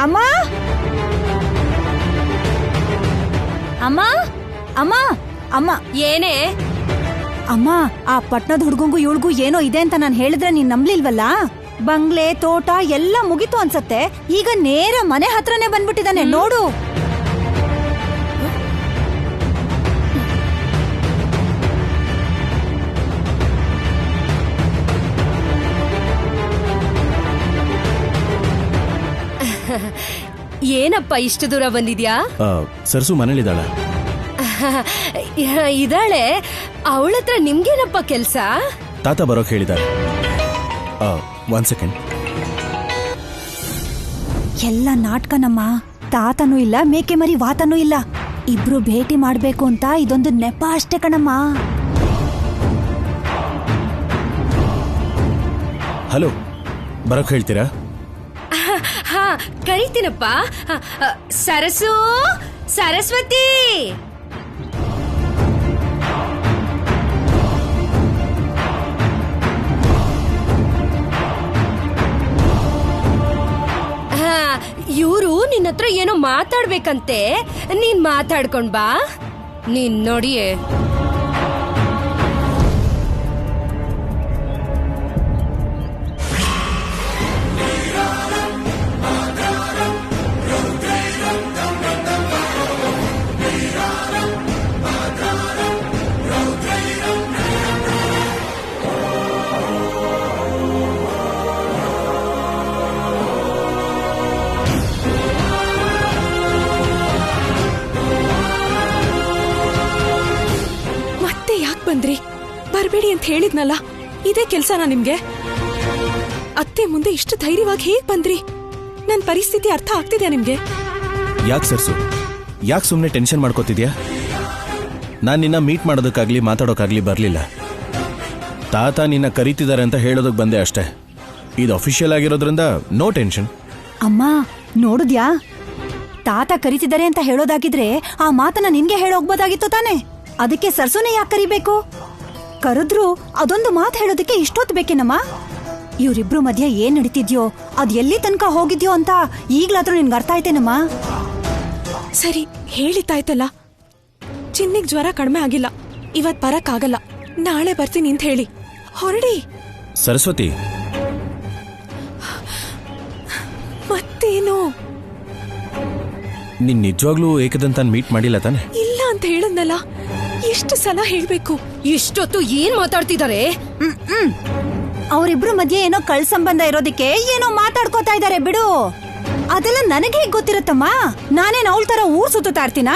ಅಮ್ಮ ಅಮ್ಮ ಅಮ್ಮ ಅಮ್ಮ ಏನೇ? ಅಮ್ಮ, ಆ ಪಟ್ನದ ಹುಡ್ಗಂಗೂ ಇವಳಿಗೂ ಏನೋ ಇದೆ ಅಂತ ನಾನು ಹೇಳಿದ್ರೆ ನೀನ್ ನಂಬ್ಲಿಲ್ವಲ್ಲ? ಬಂಗ್ಲೆ ತೋಟ ಎಲ್ಲ ಮುಗಿತು ಅನ್ಸತ್ತೆ. ಈಗ ನೇರ ಮನೆ ಹತ್ರನೇ ಬಂದ್ಬಿಟ್ಟಿದಾನೆ ನೋಡು. ಏನಪ್ಪ ಇಷ್ಟು ದೂರ ಬಂದಿದ್ಯಾ? ಸರ್ಸು ಮನೇಲಿದ್ದಾಳ. ಇದಾಳೆ. ಅವಳತ್ರ ನಿಮ್ಗೇನಪ್ಪ ಕೆಲ್ಸ? ತಾತ ಬರೋಕ್ ಹೇಳಿದ್ದಾರೆ. 1 ಸೆಕೆಂಡ್. ಎಲ್ಲ ನಾಟಕನಮ್ಮ. ತಾತನೂ ಇಲ್ಲ, ಮೇಕೆ ಮರಿ ವಾತನೂ ಇಲ್ಲ. ಇಬ್ರು ಭೇಟಿ ಮಾಡ್ಬೇಕು ಅಂತ ಇದೊಂದು ನೆಪ ಅಷ್ಟೇ ಕಣಮ್ಮ. ಹಲೋ, ಬರೋಕ್ ಹೇಳ್ತೀರಾ? ಹಾ, ಕರೀತೀನಪ್ಪ. ಸರಸು, ಸರಸ್ವತಿ. ಇವ್ರು ನಿನ್ನ ಹತ್ರ ಏನೋ ಮಾತಾಡ್ಬೇಕಂತೆ. ನೀನ್ ಮಾತಾಡ್ಕೊಂಡ್ ಬಾ. ನೀನ್ ನೋಡಿಯೇ ಬಂದ್ರಿ? ಬರ್ಬೇಡಿ ಅಂತ ಹೇಳಿದ್ನಲ್ಲ, ಇದೇ ಕೆಲ್ಸನಾ ನಿಮ್ಗೆ? ಅತ್ತೆ ಮುಂದೆ ಇಷ್ಟು ಧೈರ್ಯವಾಗಿ ಹೇಗ್ ಬಂದ್ರಿ? ನನ್ ಪರಿಸ್ಥಿತಿ ಅರ್ಥ ಆಗ್ತಿದ್ಯಾ ನಿಮ್ಗೆ? ಯಾಕೆ ಸರ್ಸು, ಯಾಕೆ ಸುಮ್ಮನೆ ಟೆನ್ಷನ್ ಮಾಡ್ಕೋತಿದ್ಯಾ? ನಾನ್ ನಿನ್ನ ಮೀಟ್ ಮಾಡೋದಕ್ಕಾಗ್ಲಿ ಮಾತಾಡೋಕ್ಕಾಗ್ಲಿ ಬರ್ಲಿಲ್ಲ. ತಾತ ನಿನ್ನ ಕರೀತಿದ್ದಾರೆ ಅಂತ ಹೇಳೋದಕ್ ಬಂದೆ ಅಷ್ಟೇ. ಇದು ಅಫಿಷಿಯಲ್ ಆಗಿರೋದ್ರಿಂದ ನೋ ಟೆನ್ಷನ್. ಅಮ್ಮ ನೋಡುದ್ಯಾ, ತಾತ ಕರೀತಿದ್ದಾರೆ ಅಂತ ಹೇಳೋದಾಗಿದ್ರೆ ಆ ಮಾತನ್ನ ನಿನ್ಗೆ ಹೇಳೋಗ್ಬೋದಾಗಿತ್ತು ತಾನೆ. ಅದಕ್ಕೆ ಸರ್ಸುನೇ ಯಾಕೆ ಕರಿಬೇಕು? ಕರೆದ್ರು ಅದೊಂದು ಮಾತು ಹೇಳೋದಕ್ಕೆ ಇಷ್ಟೊತ್ತು ಬೇಕೇನಮ್ಮ? ಇವ್ರಿಬ್ರು ಮಧ್ಯ ಏನ್ ನಡೀತಿದ್ಯೋ, ಅದ್ ಎಲ್ಲಿ ತನಕ ಹೋಗಿದ್ಯೋ ಅಂತ ಈಗ್ಲಾದ್ರೂ ನಿನ್ಗೆ ಅರ್ಥ ಆಯ್ತೇನಮ್ಮ? ಸರಿ ಹೇಳಿದ್ದಾಯ್ತಲ್ಲ. ಚಿನ್ನಿಗ್ ಜ್ವರ ಕಡಿಮೆ ಆಗಿಲ್ಲ, ಇವತ್ ಬರಕ್ ಆಗಲ್ಲ, ನಾಳೆ ಬರ್ತೀನಿ ಅಂತ ಹೇಳಿ ಹೊರಡಿ. ಸರಸ್ವತಿ, ಮತ್ತೇನು? ನೀನ್ ನಿಜವಾಗ್ಲೂ ಏಕದಂತ ಮೀಟ್ ಮಾಡಿಲ್ಲ ತಾನೆ? ಇಲ್ಲ ಅಂತ ಹೇಳದ್ನಲ್ಲ, ಎಷ್ಟು ಸಲ ಹೇಳ್ಬೇಕು? ಇಷ್ಟೊತ್ತು ಏನ್ ಮಾತಾಡ್ತಿದ್ದಾರೆ? ಅವರಿಬ್ರು ಮಧ್ಯೆ ಏನೋ ಕಳ್ ಸಂಬಂಧ ಇರೋದಕ್ಕೆ ಏನೋ ಮಾತಾಡ್ಕೋತಾ ಇದ್ದಾರೆ ಬಿಡು. ಅದೆಲ್ಲ ನನಗೆ ಹೇಗ್ ಗೊತ್ತಿರುತ್ತಮ್ಮ? ನಾನೇನ್ ಅವಳ ತರ ಊರ್ ಸುತ್ತಾ ಇರ್ತೀನಾ?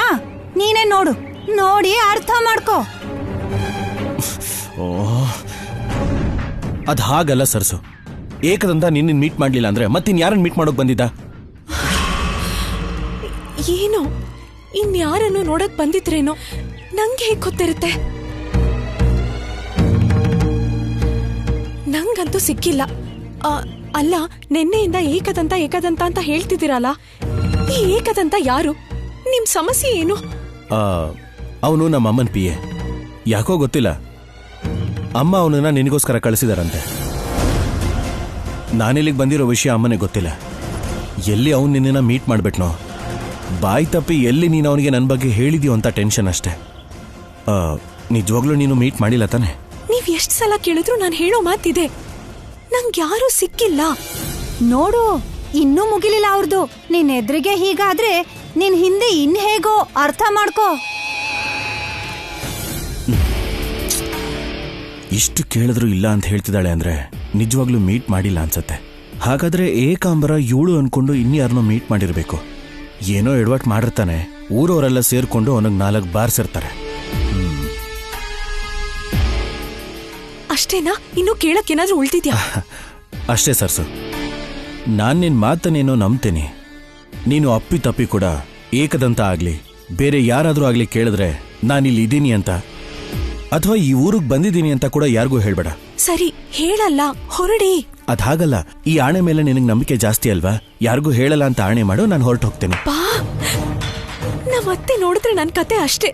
ನೀನೇ ನೋಡು, ನೋಡಿ ಅರ್ಥ ಮಾಡ್ಕೋ. ಅದ್ ಹಾಗಲ್ಲ ಸರ್ಸು. ಏಕದಂತ ನಿನ್ನ ಮೀಟ್ ಮಾಡ್ಲಿಲ್ಲ ಅಂದ್ರೆ ಮತ್ತಿನ್ ಯಾರನ್ನ ಮೀಟ್ ಮಾಡೋಕ್ ಬಂದಿದ್ದ? ಏನೋ ಇನ್ಯಾರನ್ನು ನೋಡಕ್ ಬಂದಿದ್ರೇನೋ, ನಂಗೆ ಹೇಗ್ ಗೊತ್ತಿರುತ್ತೆ? ನಂಗಂತೂ ಸಿಕ್ಕಿಲ್ಲ. ಅಲ್ಲ, ನಿನ್ನೆಯಿಂದ ಏಕದಂತ ಏಕದಂತ ಅಂತ ಹೇಳ್ತಿದ್ದೀರಲ್ಲ, ಈ ಏಕದಂತ ಯಾರು? ನಿಮ್ ಸಮಸ್ಯೆ ಏನು? ಅವನು ನಮ್ಮ ಅಮ್ಮನ ಪಿಯೆ. ಯಾಕೋ ಗೊತ್ತಿಲ್ಲ, ಅಮ್ಮ ಅವನನ್ನ ನಿನಗೋಸ್ಕರ ಕಳಿಸಿದಾರಂತೆ. ನಾನಿಲ್ಲಿಗೆ ಬಂದಿರೋ ವಿಷಯ ಅಮ್ಮನಿಗೆ ಗೊತ್ತಿಲ್ಲ. ಎಲ್ಲಿ ಅವನು ನಿನ್ನ ಮೀಟ್ ಮಾಡ್ಬಿಟ್ನೋ, ಬಾಯ್ ತಪ್ಪಿ ಎಲ್ಲಿ ನೀನು ಅವನಿಗೆ ನನ್ನ ಬಗ್ಗೆ ಹೇಳಿದ್ಯೋ ಅಂತ ಟೆನ್ಷನ್ ಅಷ್ಟೇ. ನಿಜವಾಗ್ಲೂ ನೀನು ಮೀಟ್ ಮಾಡಿಲ್ಲ ತಾನೆ? ನೀವ್ ಎಷ್ಟ್ ಸಲ ಕೇಳಿದ್ರು ನಾನು ಹೇಳೋ ಮಾತಿದೆ, ನಂಗೆ ಯಾರೂ ಸಿಕ್ಕಿಲ್ಲ. ನೋಡು, ಇನ್ನೂ ಮುಗಿಲಿಲ್ಲ ಅವ್ರದ್ದು. ನಿನ್ ಎದುರಿಗೆ ಹೀಗಾದ್ರೆ ನಿನ್ ಹಿಂದೆ ಇನ್ ಹೇಗೋ ಅರ್ಥ ಮಾಡ್ಕೋ. ಇಷ್ಟು ಕೇಳಿದ್ರು ಇಲ್ಲ ಅಂತ ಹೇಳ್ತಿದ್ದಾಳೆ ಅಂದ್ರೆ ನಿಜವಾಗ್ಲೂ ಮೀಟ್ ಮಾಡಿಲ್ಲ ಅನ್ಸತ್ತೆ. ಹಾಗಾದ್ರೆ ಏಕಾಂಬರ ಇವಳು ಅನ್ಕೊಂಡು ಇನ್ಯಾರನ್ನೋ ಮೀಟ್ ಮಾಡಿರ್ಬೇಕು. ಏನೋ ಎಡವಟ್ ಮಾಡಿರ್ತಾನೆ, ಊರವರೆಲ್ಲ ಸೇರ್ಕೊಂಡು ಅವನಿಗೆ 4 ಬಾರ್ಸಿರ್ತಾರೆ. ಅಷ್ಟೇನಾ? ಇನ್ನು ಕೇಳಕ್ಕೇನಾದ್ರೂ ಉಳ್ತಿದ್ಯಾ? ಅಷ್ಟೇ ಸರ್ಸು. ನಾನ್ ನಿನ್ ಮಾತನ್ನೇನೋ ನಂಬ್ತೀನಿ. ನೀನು ಅಪ್ಪಿ ತಪ್ಪಿ ಕೂಡ ಏಕದಂತ ಆಗ್ಲಿ ಬೇರೆ ಯಾರಾದ್ರೂ ಆಗ್ಲಿ ಕೇಳಿದ್ರೆ ನಾನಿಲ್ಲಿ ಇದೀನಿ ಅಂತ ಅಥವಾ ಈ ಊರಿಗೆ ಬಂದಿದ್ದೀನಿ ಅಂತ ಕೂಡ ಯಾರಿಗೂ ಹೇಳ್ಬೇಡ. ಸರಿ, ಹೇಳಲ್ಲ, ಹೊರಡಿ. ಅದಾಗಲ್ಲ. ಈ ಆಣೆ ಮೇಲೆ ನಿನಗೆ ನಂಬಿಕೆ ಜಾಸ್ತಿ ಅಲ್ವಾ? ಯಾರಿಗೂ ಹೇಳಲ್ಲ ಅಂತ ಆಣೆ ಮಾಡು, ನಾನು ಹೊರಟು ಹೋಗ್ತೇನೆ. ನಮ್ಮತ್ತೆ ನೋಡಿದ್ರೆ ನನ್ ಕತೆ ಅಷ್ಟೇ.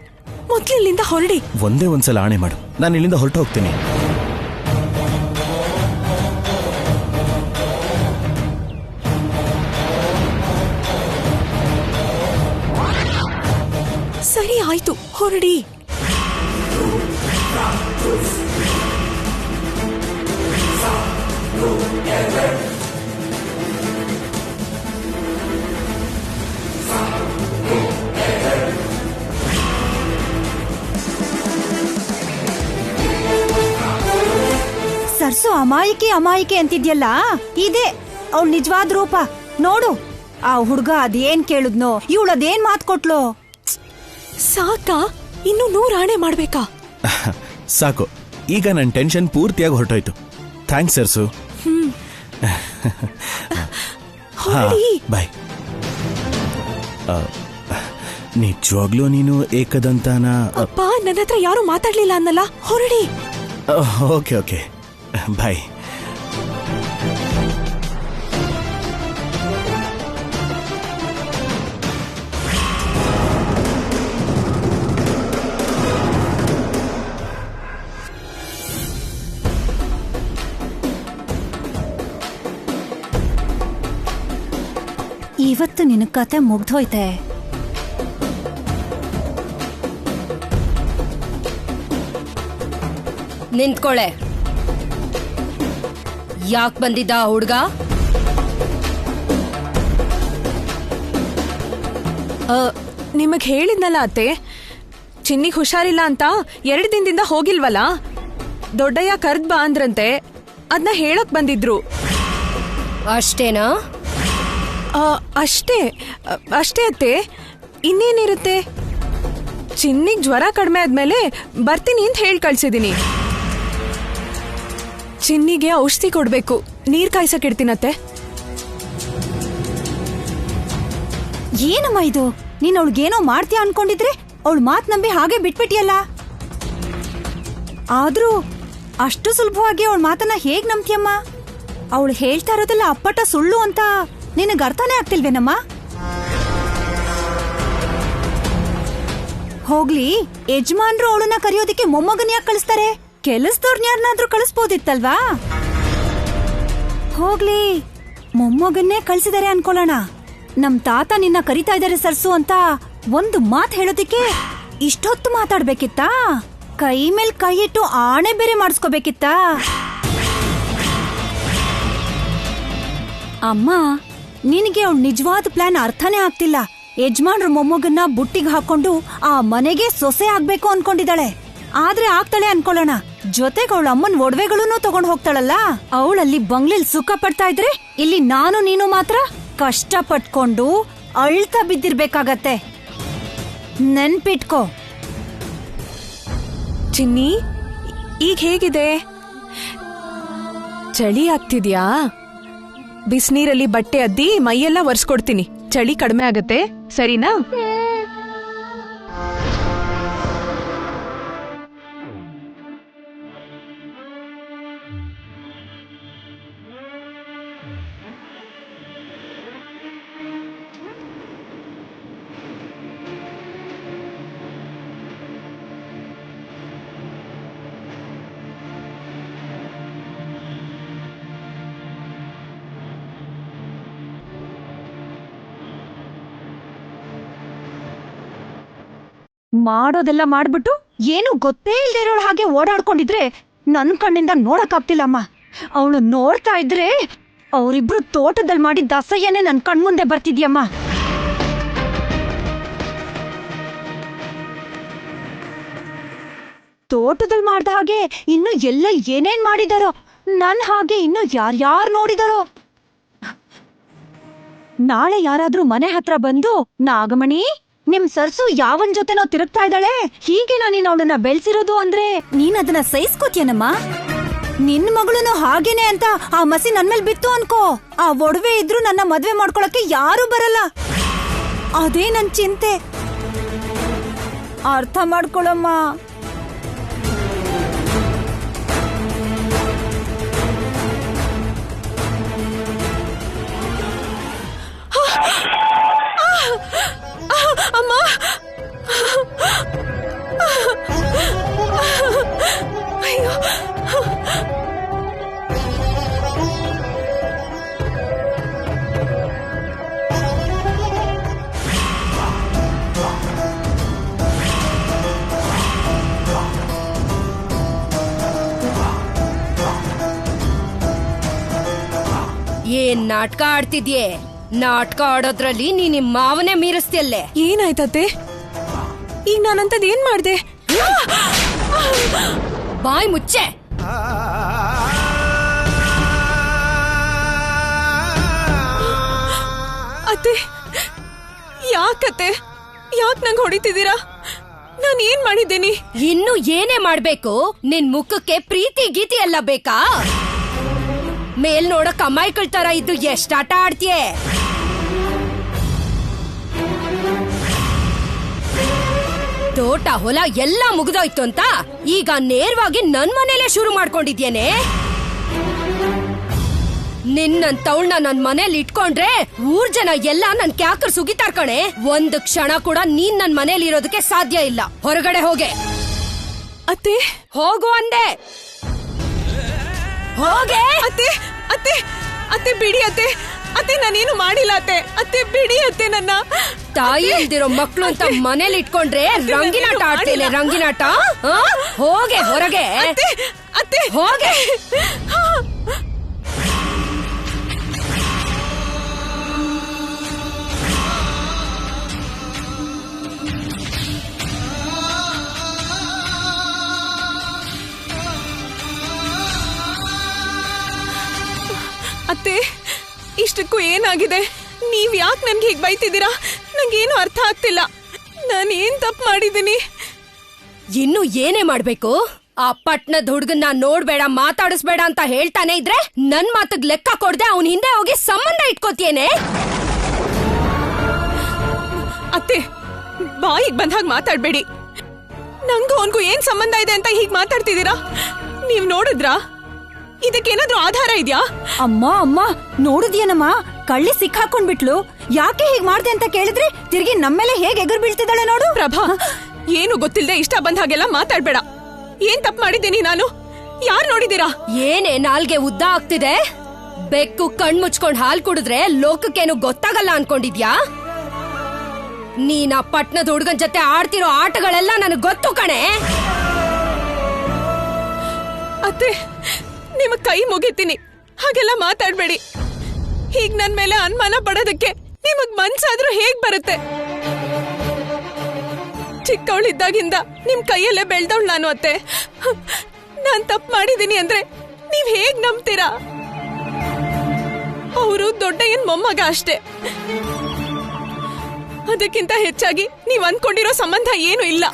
ಮೊದ್ಲಿಲ್ಲಿಂದ ಹೊರಡಿ. ಒಂದೇ ಒಂದ್ಸಲ ಆಣೆ ಮಾಡು, ನಾನು ಇಲ್ಲಿಂದ ಹೊರಟು ಹೋಗ್ತೇನೆ. ಸರಿ ಆಯ್ತು, ಹೊರಡಿ. ಸರ್ಸು ಅಮಾಯಿಕೆ ಅಂತಿದ್ಯಲ್ಲ, ಇದೇ ಅವಳ ನಿಜವಾದ ರೂಪ. ನೋಡು, ಆ ಹುಡ್ಗ ಅದೇನ್ ಕೇಳುದ್ನೋ, ಇವಳದೇನ್ ಮಾತ್ ಕೊಟ್ಲೋ. ಸಾಕಾ? ಇನ್ನು 100 ಆಣೆ ಮಾಡ್ಬೇಕಾ? ಸಾಕು, ಈಗ ನನ್ನ ಟೆನ್ಷನ್ ಪೂರ್ತಿಯಾಗಿ ಹೊರಟೋಯ್ತು. ಥ್ಯಾಂಕ್ಸ್ ಸರ್ಸು. ಬಾಯ್. ನಿಜವಾಗ್ಲೂ ನೀನು ಏಕದಂತನ? ಅಪ್ಪ, ನನ್ನ ಹತ್ರ ಯಾರು ಮಾತಾಡ್ಲಿಲ್ಲ ಅನ್ನಲ್ಲ, ಹೊರಡಿ. ಓಕೆ ಓಕೆ, ಬಾಯ್. ಇವತ್ತು ನಿನ್ನ ಕತೆ ಮುಗ್ದೋಯ್ತೆ. ನಿಂತ್ಕೊಳೆ. ಯಾಕ್ ಬಂದಿದ್ದ ಆ ಹುಡ್ಗ? ನಿಮಗ್ ಹೇಳಿದ್ನಲ್ಲ ಅತ್ತೆ, ಚಿನ್ನಿಗ್ ಹುಷಾರಿಲ್ಲ ಅಂತ 2 ದಿನದಿಂದ ಹೋಗಿಲ್ವಲ್ಲ. ದೊಡ್ಡಯ್ಯ ಕರ್ದ್ ಬಾ ಅಂದ್ರಂತೆ, ಅದನ್ನ ಹೇಳಕ್ ಬಂದಿದ್ರು. ಅಷ್ಟೇನಾ? ಅಷ್ಟೇ ಅತ್ತೆ. ಇನ್ನೇನಿರುತ್ತೆ? ಚಿನ್ನಿಗ್ ಜ್ವರ ಕಡಿಮೆ ಆದ್ಮೇಲೆ ಬರ್ತೀನಿ ಅಂತ ಹೇಳಿ ಕಳ್ಸಿದೀನಿ. ಚಿನ್ನಿಗೆ ಔಷಧಿ ಕೊಡ್ಬೇಕು, ನೀರ್ ಕಾಯ್ಸಕ್ ಇಡ್ತೀನತ್ತೆ. ಏನಮ್ಮ ಇದು? ನೀನ್ ಅವಳಿಗೇನೋ ಮಾಡ್ತೀಯ ಅನ್ಕೊಂಡಿದ್ರೆ ಅವಳು ಮಾತ್ ನಂಬಿ ಹಾಗೆ ಬಿಟ್ಬಿಟ್ಟಿಯಲ್ಲ. ಆದ್ರೂ ಅಷ್ಟು ಸುಲಭವಾಗಿ ಅವಳ ಮಾತನ್ನ ಹೇಗ್ ನಂಬ್ತೀಯಮ್ಮ? ಅವಳು ಹೇಳ್ತಾ ಇರೋದೆಲ್ಲ ಅಪ್ಪಟ ಸುಳ್ಳು ಅಂತ ನಿನಗೆ ಅರ್ಥನೇ ಆಗ್ತಿಲ್ವೇನಮ್ಮ? ಹೋಗ್ಲಿ, ಯಜಮಾನ್ರು ಅವಳನ್ನ ಕರೆಯೋದಿಕ್ಕೆ ಮೊಮ್ಮಗನ್ ಯಾಕೆ ಕಳಿಸ್ತಾರೆ? ಕೆಲಸದವ್ರನ್ಯಾರನ್ನಾದ್ರೂ ಕಳಿಸ್ಬೋದಿತ್ತಲ್ವಾ? ಹೋಗ್ಲಿ, ಮೊಮ್ಮಗನ್ನೇ ಕಳ್ಸಿದಾರೆ ಅನ್ಕೊಳ್ಳೋಣ. ನಮ್ ತಾತ ನಿನ್ನ ಕರಿತಾ ಇದಾರೆ ಸರ್ಸು ಅಂತ ಒಂದು ಮಾತ್ ಹೇಳೋದಿಕ್ಕೆ ಇಷ್ಟೊತ್ತು ಮಾತಾಡ್ಬೇಕಿತ್ತಾ? ಕೈ ಮೇಲ್ ಕೈ ಇಟ್ಟು ಆಣೆ ಬೇರೆ ಮಾಡಿಸ್ಕೋಬೇಕಿತ್ತಾ? ಅಮ್ಮ, ನಿನಗೆ ಅವಳ ನಿಜವಾದ ಪ್ಲಾನ್ ಅರ್ಥನೇ ಆಗ್ತಿಲ್ಲ. ಯಜಮಾನ್ರ ಮೊಮ್ಮಗನ್ನ ಬುಟ್ಟಿಗೆ ಹಾಕೊಂಡು ಆ ಮನೆಗೆ ಸೊಸೆ ಆಗ್ಬೇಕು ಅನ್ಕೊಂಡಿದ್ದಾಳೆ. ಆದ್ರೆ ಆಗ್ತಾಳೆ ಅನ್ಕೊಳ್ಳೋಣ. ಜೊತೆಗೆ ಅವಳ ಅಮ್ಮನ್ ಒಡವೆಗಳನ್ನೂ ತಗೊಂಡ್ ಹೋಗ್ತಾಳಲ್ಲ. ಅವಳಲ್ಲಿ ಬಂಗ್ಲೆಲ್ ಸುಖ ಪಡ್ತಾ ಇದ್ರೆ ಇಲ್ಲಿ ನಾನು ನೀನು ಮಾತ್ರ ಕಷ್ಟ ಪಟ್ಕೊಂಡು ಅಳ್ತಾ ಬಿದ್ದಿರ್ಬೇಕಾಗತ್ತೆ. ನೆನ್ಪಿಟ್ಕೋ. ಚಿನ್ನಿ, ಈಗ ಹೇಗಿದೆ? ಚಳಿ ಆಗ್ತಿದ್ಯಾ? ಬಿಸಿನೀರಲ್ಲಿ ಬಟ್ಟೆ ಅದ್ದಿ ಮೈಯೆಲ್ಲ ಒರೆಸ್ಕೊಡ್ತೀನಿ, ಚಳಿ ಕಡಿಮೆ ಆಗತ್ತೆ, ಸರಿನಾ? ಮಾಡೋದೆಲ್ಲ ಮಾಡ್ಬಿಟ್ಟು ಏನು ಗೊತ್ತೇ ಇಲ್ದೇ ಇರೋಳ ಹಾಗೆ ಓಡಾಡ್ಕೊಂಡಿದ್ರೆ ನನ್ ಕಣ್ಣಿಂದ ನೋಡಕ್ಕಾಗ್ತಿಲ್ಲಮ್ಮ. ಅವಳು ನೋಡ್ತಾ ಇದ್ರೆ ಅವರಿಬ್ರು ತೋಟದಲ್ಲಿ ಮಾಡಿದ್ದ ಅಸಹ್ಯನೇ ನನ್ ಕಣ್ಮುಂದೆ ಬರ್ತಿದ್ಯಮ್ಮ. ತೋಟದಲ್ಲಿ ಮಾಡ್ದ ಹಾಗೆ ಇನ್ನು ಎಲ್ಲ ಏನೇನ್ ಮಾಡಿದಾರೋ, ನನ್ ಹಾಗೆ ಇನ್ನು ಯಾರ್ಯಾರು ನೋಡಿದಾರೋ. ನಾಳೆ ಯಾರಾದ್ರೂ ಮನೆ ಹತ್ರ ಬಂದು, ನಾಗಮಣಿ, ನಿಮ್ ಸರ್ಸು ಯಾವನ್ ಜೊತೆನೋ ತಿರುಗ್ತಾ ಇದ್ದಾಳೆ, ಹೀಗೆ ನೀನ್ ಅವಳನ್ನ ಬೆಳ್ಸಿರೋದು ಅಂದ್ರೆ ನೀನ್ ಅದನ್ನ ಸಹಿಸ್ಕೋತಿಯನಮ್ಮ? ನಿನ್ ಮಗಳೂನು ಹಾಗೇನೆ ಅಂತ ಆ ಮಸಿ ನನ್ ಮೇಲ್ ಬಿತ್ತು ಅನ್ಕೋ, ಆ ಒಡವೆ ಇದ್ರು ನನ್ನ ಮದ್ವೆ ಮಾಡ್ಕೊಳಕ್ಕೆ ಯಾರು ಬರಲ್ಲ. ಅದೇ ನನ್ ಚಿಂತೆ. ಅರ್ಥ ಮಾಡ್ಕೊಳಮ್ಮ. ಅಮ್ಮ, ಅಯ್ಯೋ, ಏನ್ ನಾಟಕ ಆಡ್ತಿದ್ಯೆ? ನಾಟಕ ಆಡೋದ್ರಲ್ಲಿ ನಿಮ್ ಮಾವನೇ ಮೀರಿಸ್ತಿಯಲ್ಲೇ. ಏನಾಯ್ತತ್ತೆ? ಈಗ ನಾನಂತದ್ ಏನ್ ಮಾಡ್ದೆ? ಬಾಯ್ ಮುಚ್ಚೆ. ಅತ್ತೆ, ಯಾಕತ್ತೆ? ಯಾಕ್ ನಂಗೆ ಹೊಡಿತಿದ್ದೀರಾ? ನಾನು ಏನ್ ಮಾಡಿದ್ದೇನಿ? ಇನ್ನು ಏನೇ ಮಾಡ್ಬೇಕು? ನಿನ್ ಮುಖಕ್ಕೆ ಪ್ರೀತಿ ಗೀತಿ ಎಲ್ಲ ಬೇಕಾ? ಮೇಲ್ ನೋಡಕ್ ಅಮಾಯಕಳ ತರ ಇದ್ದು ಎಷ್ಟ್ ಆಟ ಆಡ್ತೀಯೆ? ತೋಟ ಹೊಲ ಎಲ್ಲ ಮುಗ್ದೋಯ್ತು ಅಂತ ಈಗ ನೇರವಾಗಿ ನನ್ ಮನೇಲೆ ಶುರು ಮಾಡ್ಕೊಂಡಿದ್ಯೇನೆ. ನಿನ್ನಂತವಳನ್ನ ನನ್ ಮನೇಲಿ ಇಟ್ಕೊಂಡ್ರೆ ಊರ್ ಜನ ಎಲ್ಲ ನನ್ ಕ್ಯಾಕರ್ ಸುಗಿತಾರ್ ಕಣೆ. ಒಂದ್ ಕ್ಷಣ ಕೂಡ ನೀನ್ ನನ್ ಮನೇಲಿ ಇರೋದಕ್ಕೆ ಸಾಧ್ಯ ಇಲ್ಲ. ಹೊರಗಡೆ ಹೋಗೆ. ಅತ್ತೆ, ಹೋಗು ಅಂದೆ. ಹೋಗೆ. ಅತ್ತೆ ಅತ್ತೆ ಅತ್ತೆ ಬಿಡಿ ಅತ್ತೆ. ಅತ್ತೆ ನಾನೇನು ಮಾಡಿಲ್ಲ ಅತ್ತೆ. ಅತ್ತೆ ಬಿಡಿ ಅತ್ತೆ ನನ್ನ. ತಾಯಿ ಇಲ್ದಿರೋ ಮಕ್ಳು ಅಂತ ಮನೇಲಿ ಇಟ್ಕೊಂಡ್ರೆ ರಂಗಿನಾಟ ಆಡ್ತೇನೆ. ರಂಗಿನಾಟ. ಹೋಗೆ ಹೊರಗೆ. ಅತ್ತೆ ಹೋಗೆ. ಅತ್ತೆ, ಇಷ್ಟಕ್ಕೂ ಏನಾಗಿದೆ? ನೀವ್ ಯಾಕೆ ನನ್ಗೆ ಹೀಗೆ ಬೈತಿದ್ದೀರಾ? ನಂಗೇನು ಅರ್ಥ ಆಗ್ತಿಲ್ಲ. ನಾನೇನ್ ತಪ್ಪು ಮಾಡಿದ್ದೀನಿ? ಇನ್ನು ಏನೇ ಮಾಡ್ಬೇಕು? ಆ ಪಟ್ನದ ಹುಡ್ಗನ್ನ ನೋಡ್ಬೇಡ, ಮಾತಾಡಿಸ್ಬೇಡ ಅಂತ ಹೇಳ್ತಾನೆ ಇದ್ರೆ ನನ್ ಮಾತಗ್ ಲೆಕ್ಕ ಕೊಡ್ದೆ ಅವನ್ ಹಿಂದೆ ಹೋಗಿ ಸಂಬಂಧ ಇಟ್ಕೋತೇನೆ. ಅತ್ತೆ, ಬಾಯಿಗೆ ಬಂದಾಗ ಮಾತಾಡ್ಬೇಡಿ. ನಂಗೂ ಅವನ್ಗೂ ಏನ್ ಸಂಬಂಧ ಇದೆ ಅಂತ ಹೀಗ್ ಮಾತಾಡ್ತಿದ್ದೀರಾ? ನೀವ್ ನೋಡಿದ್ರಾ? ಇದಕ್ಕೇನಾದ್ರೂ ಆಧಾರ ಇದ್ಯಾ? ಅಮ್ಮ ಅಮ್ಮ ನೋಡಿದ್ಯೇನಮ್ಮ, ಕಳ್ಳಿ ಸಿಕ್ಕಾಕೊಂಡ್ಬಿಟ್ಲು. ಯಾಕೆ ಹೀಗ್ ಮಾಡ್ದೆ ಅಂತ ಕೇಳಿದ್ರೆ ತಿರ್ಗಿ ನಮ್ಮೇಲೆ ಹೇಗೆ ಎಗರ್ ಬೀಳ್ತಿದ್ದಾಳೆ ನೋಡು. ಪ್ರಭಾ, ಏನು ಗೊತ್ತಿಲ್ಲದೆ ಇಷ್ಟ ಬಂದ ಹಾಗೆಲ್ಲ ಮಾತಾಡ್ಬೇಡ. ಏನ್ ತಪ್ಪು ಮಾಡಿದ್ದೀನಿ ನಾನು? ಯಾರ್ ನೋಡಿದೀರಾ? ಏನೇ ನಾಲ್ಗೆ ಉದ್ದ ಆಗ್ತಿದೆ? ಬೆಕ್ಕು ಕಣ್ ಮುಚ್ಕೊಂಡ್ ಹಾಲ್ ಕುಡಿದ್ರೆ ಲೋಕಕ್ಕೇನು ಗೊತ್ತಾಗಲ್ಲ ಅನ್ಕೊಂಡಿದ್ಯಾ? ನೀನ್ ಆ ಪಟ್ನದ ಹುಡ್ಗನ್ ಜೊತೆ ಆಡ್ತಿರೋ ಆಟಗಳೆಲ್ಲ ನನಗ್ ಗೊತ್ತು ಕಣೆ. ಅತ್ತೆ, ನಿಮ್ ಕೈ ಮುಗಿತೀನಿ, ಹಾಗೆಲ್ಲ ಮಾತಾಡ್ಬೇಡಿ. ಹೀಗ್ ನನ್ ಮೇಲೆ ಅನುಮಾನ ಪಡೋದಕ್ಕೆ ನಿಮಗ್ ಮನ್ಸಾದ್ರೂ ಹೇಗ್ ಬರುತ್ತೆ? ಚಿಕ್ಕವಳಿದ್ದಾಗಿಂದ ನಿಮ್ ಕೈಯಲ್ಲೇ ಬೆಳ್ದವಳು ನಾನು ಅತ್ತೆ. ನಾನ್ ತಪ್ಪು ಮಾಡಿದೀನಿ ಅಂದ್ರೆ ನೀವ್ ಹೇಗ್ ನಂಬ್ತೀರಾ? ಅವರು ದೊಡ್ಡಯ್ಯನ್ ಮೊಮ್ಮಗ ಅಷ್ಟೇ. ಅದಕ್ಕಿಂತ ಹೆಚ್ಚಾಗಿ ನೀವ್ ಅನ್ಕೊಂಡಿರೋ ಸಂಬಂಧ ಏನು ಇಲ್ಲ.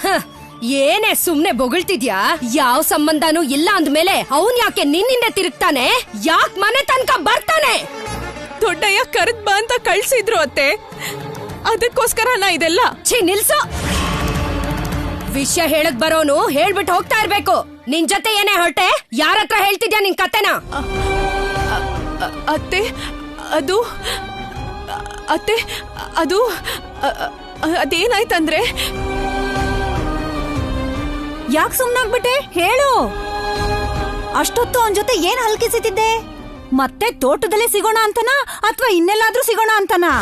ಏನೇ ಸುಮ್ನೆ ಬೊಗಳ್ತಿದ್ಯಾ? ಯಾವ ಸಂಬಂಧನೂ ಇಲ್ಲ ಅಂದ್ಮೇಲೆ ಅವನ್ ಯಾಕೆ ನಿನ್ನಿಂದ ತಿರುಗ್ತಾನೆ? ಯಾಕ್ ಮನೆ ತನಕ ಬರ್ತಾನೆ? ದೊಡ್ಡಯ್ಯ ಕರೆದ್ ಬಾ ಅಂತ ಕಳ್ಸಿದ್ರು ಅತ್ತೆ. ಅದಕ್ಕೋಸ್ಕರ ನಾ ಇದೆಲ್ಲ. ಛೀ, ನಿಲ್ಸೋ. ವಿಷಯ ಹೇಳಕ್ ಬರೋನು ಹೇಳ್ಬಿಟ್ಟು ಹೋಗ್ತಾ ಇರ್ಬೇಕು. ನಿನ್ ಜೊತೆ ಏನೇ ಹೊರಟೆ? ಯಾರ ಹತ್ರ ಹೇಳ್ತಿದ್ಯಾ ನಿನ್ ಕತೆನ? ಅತ್ತೆ, ಅದು ಅತ್ತೆ ಅದು ಅದೇನಾಯ್ತಂದ್ರೆ, ಯಾಕೆ ಸುಮ್ನಾಗ್ಬಿಟ್ಟೆ? ಹೇಳು. ಅಷ್ಟೊತ್ತು ಅವನ್ ಜೊತೆ ಏನ್ ಹಲ್ಕಿಸಿತಿದ್ದೆ? ಮತ್ತೆ ತೋಟದಲ್ಲೇ ಸಿಗೋಣ ಅಂತನಾ ಅಥವಾ ಇನ್ನೆಲ್ಲಾದ್ರೂ ಸಿಗೋಣ ಅಂತನಾ?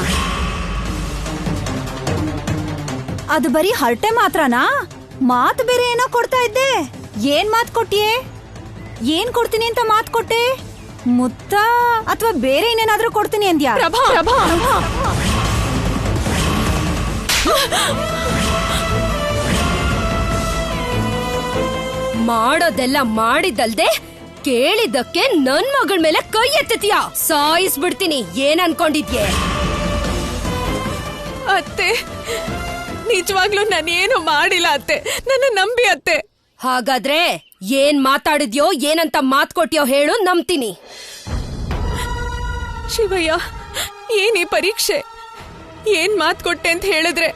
ಅದು ಬರೀ ಹರಟೆ ಮಾತ್ರನಾ? ಮಾತು ಬೇರೆ ಏನೋ ಕೊಡ್ತಾ ಇದ್ದೆ. ಏನ್ ಮಾತು ಕೊಟ್ಟಿಯೇ? ಏನ್ ಕೊಡ್ತೀನಿ ಅಂತ ಮಾತು ಕೊಟ್ಟೆ? ಮುತ್ತ ಅಥವಾ ಬೇರೆ ಇನ್ನೇನಾದ್ರೂ ಕೊಡ್ತೀನಿ ಅಂದ್ಯಾ? ಪ್ರಭಾ, ಪ್ರಭಾ, ಮಾಡೋದೆಲ್ಲ ಮಾಡಿದಲ್ದೆ ಕೇಳಿದ್ದಕ್ಕೆ ನನ್ ಮಗಳ ಮೇಲೆ ಕೈ ಎತ್ತಿದ್ಯಾ? ಸಾಯಿಸ್ಬಿಡ್ತೀನಿ. ಏನ್ ಅನ್ಕೊಂಡಿದ್ಯೆ? ಅತ್ತೆ, ನಿಜವಾಗ್ಲೂ ನಾನೇನು ಮಾಡಿಲ್ಲ ಅತ್ತೆ. ನನ್ನ ನಂಬಿ ಅತ್ತೆ. ಹಾಗಾದ್ರೆ ಏನ್ ಮಾತಾಡಿದ್ಯೋ, ಏನಂತ ಮಾತ್ ಕೊಟ್ಯೋ ಹೇಳು, ನಂಬ್ತೀನಿ. ಶಿವಯ್ಯ, ಏನ್ ಈ ಪರೀಕ್ಷೆ? ಏನ್ ಮಾತ್ ಕೊಟ್ಟೆ ಅಂತ ಹೇಳಿದ್ರೆ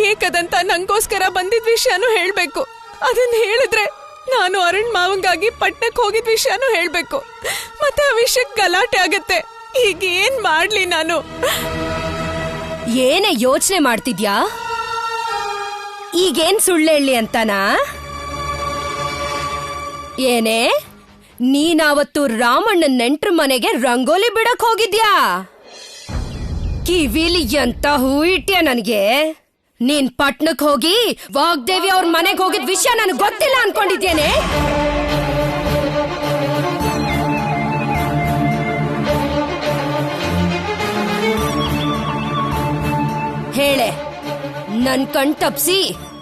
ಏಕದಂತ ನಂಗೋಸ್ಕರ ಬಂದಿದ್ ವಿಷಯನೂ ಹೇಳ್ಬೇಕು. ಅದನ್ನ ಹೇಳಿದ್ರೆ ನಾನು ಅರುಣ್ ಮಾವಂಗಾಗಿ ಪಟ್ಟಣಕ್ಕೆ ಹೋಗಿದ್ ವಿಷಯನೂ ಹೇಳ್ಬೇಕು. ಮತ್ತೆ ಆ ವಿಷಯಕ್ಕೆ ಗಲಾಟೆ ಆಗತ್ತೆ. ಈಗ ಏನ್ ಮಾಡ್ಲಿ ನಾನು? ಏನೇ ಯೋಚನೆ ಮಾಡ್ತಿದ್ಯಾ? ಈಗೇನ್ ಸುಳ್ಳು ಹೇಳಿ ಅಂತನಾ? ಏನೇ ನೀನಾವತ್ತು ರಾಮಣ್ಣನ್ ನೆಂಟ್ರ ಮನೆಗೆ ರಂಗೋಲಿ ಬಿಡಕ್ ಹೋಗಿದ್ಯಾ? ಕಿವಿಲಿ ಎಂತ ಹೂ ಇಟ್ಟ್ಯಾ ನನ್ಗೆ? ನೀನ್ ಪಟ್ನಕ್ ಹೋಗಿ ವಾಗ್ದೇವಿ ಅವ್ರ ಮನೆಗೆ ಹೋಗಿದ್ ವಿಷಯ ನನಗೆ ಗೊತ್ತಿಲ್ಲ ಅನ್ಕೊಂಡಿದ್ದೇನೆ. ನನ್ ಕಣ್ ತಪ್ಸಿ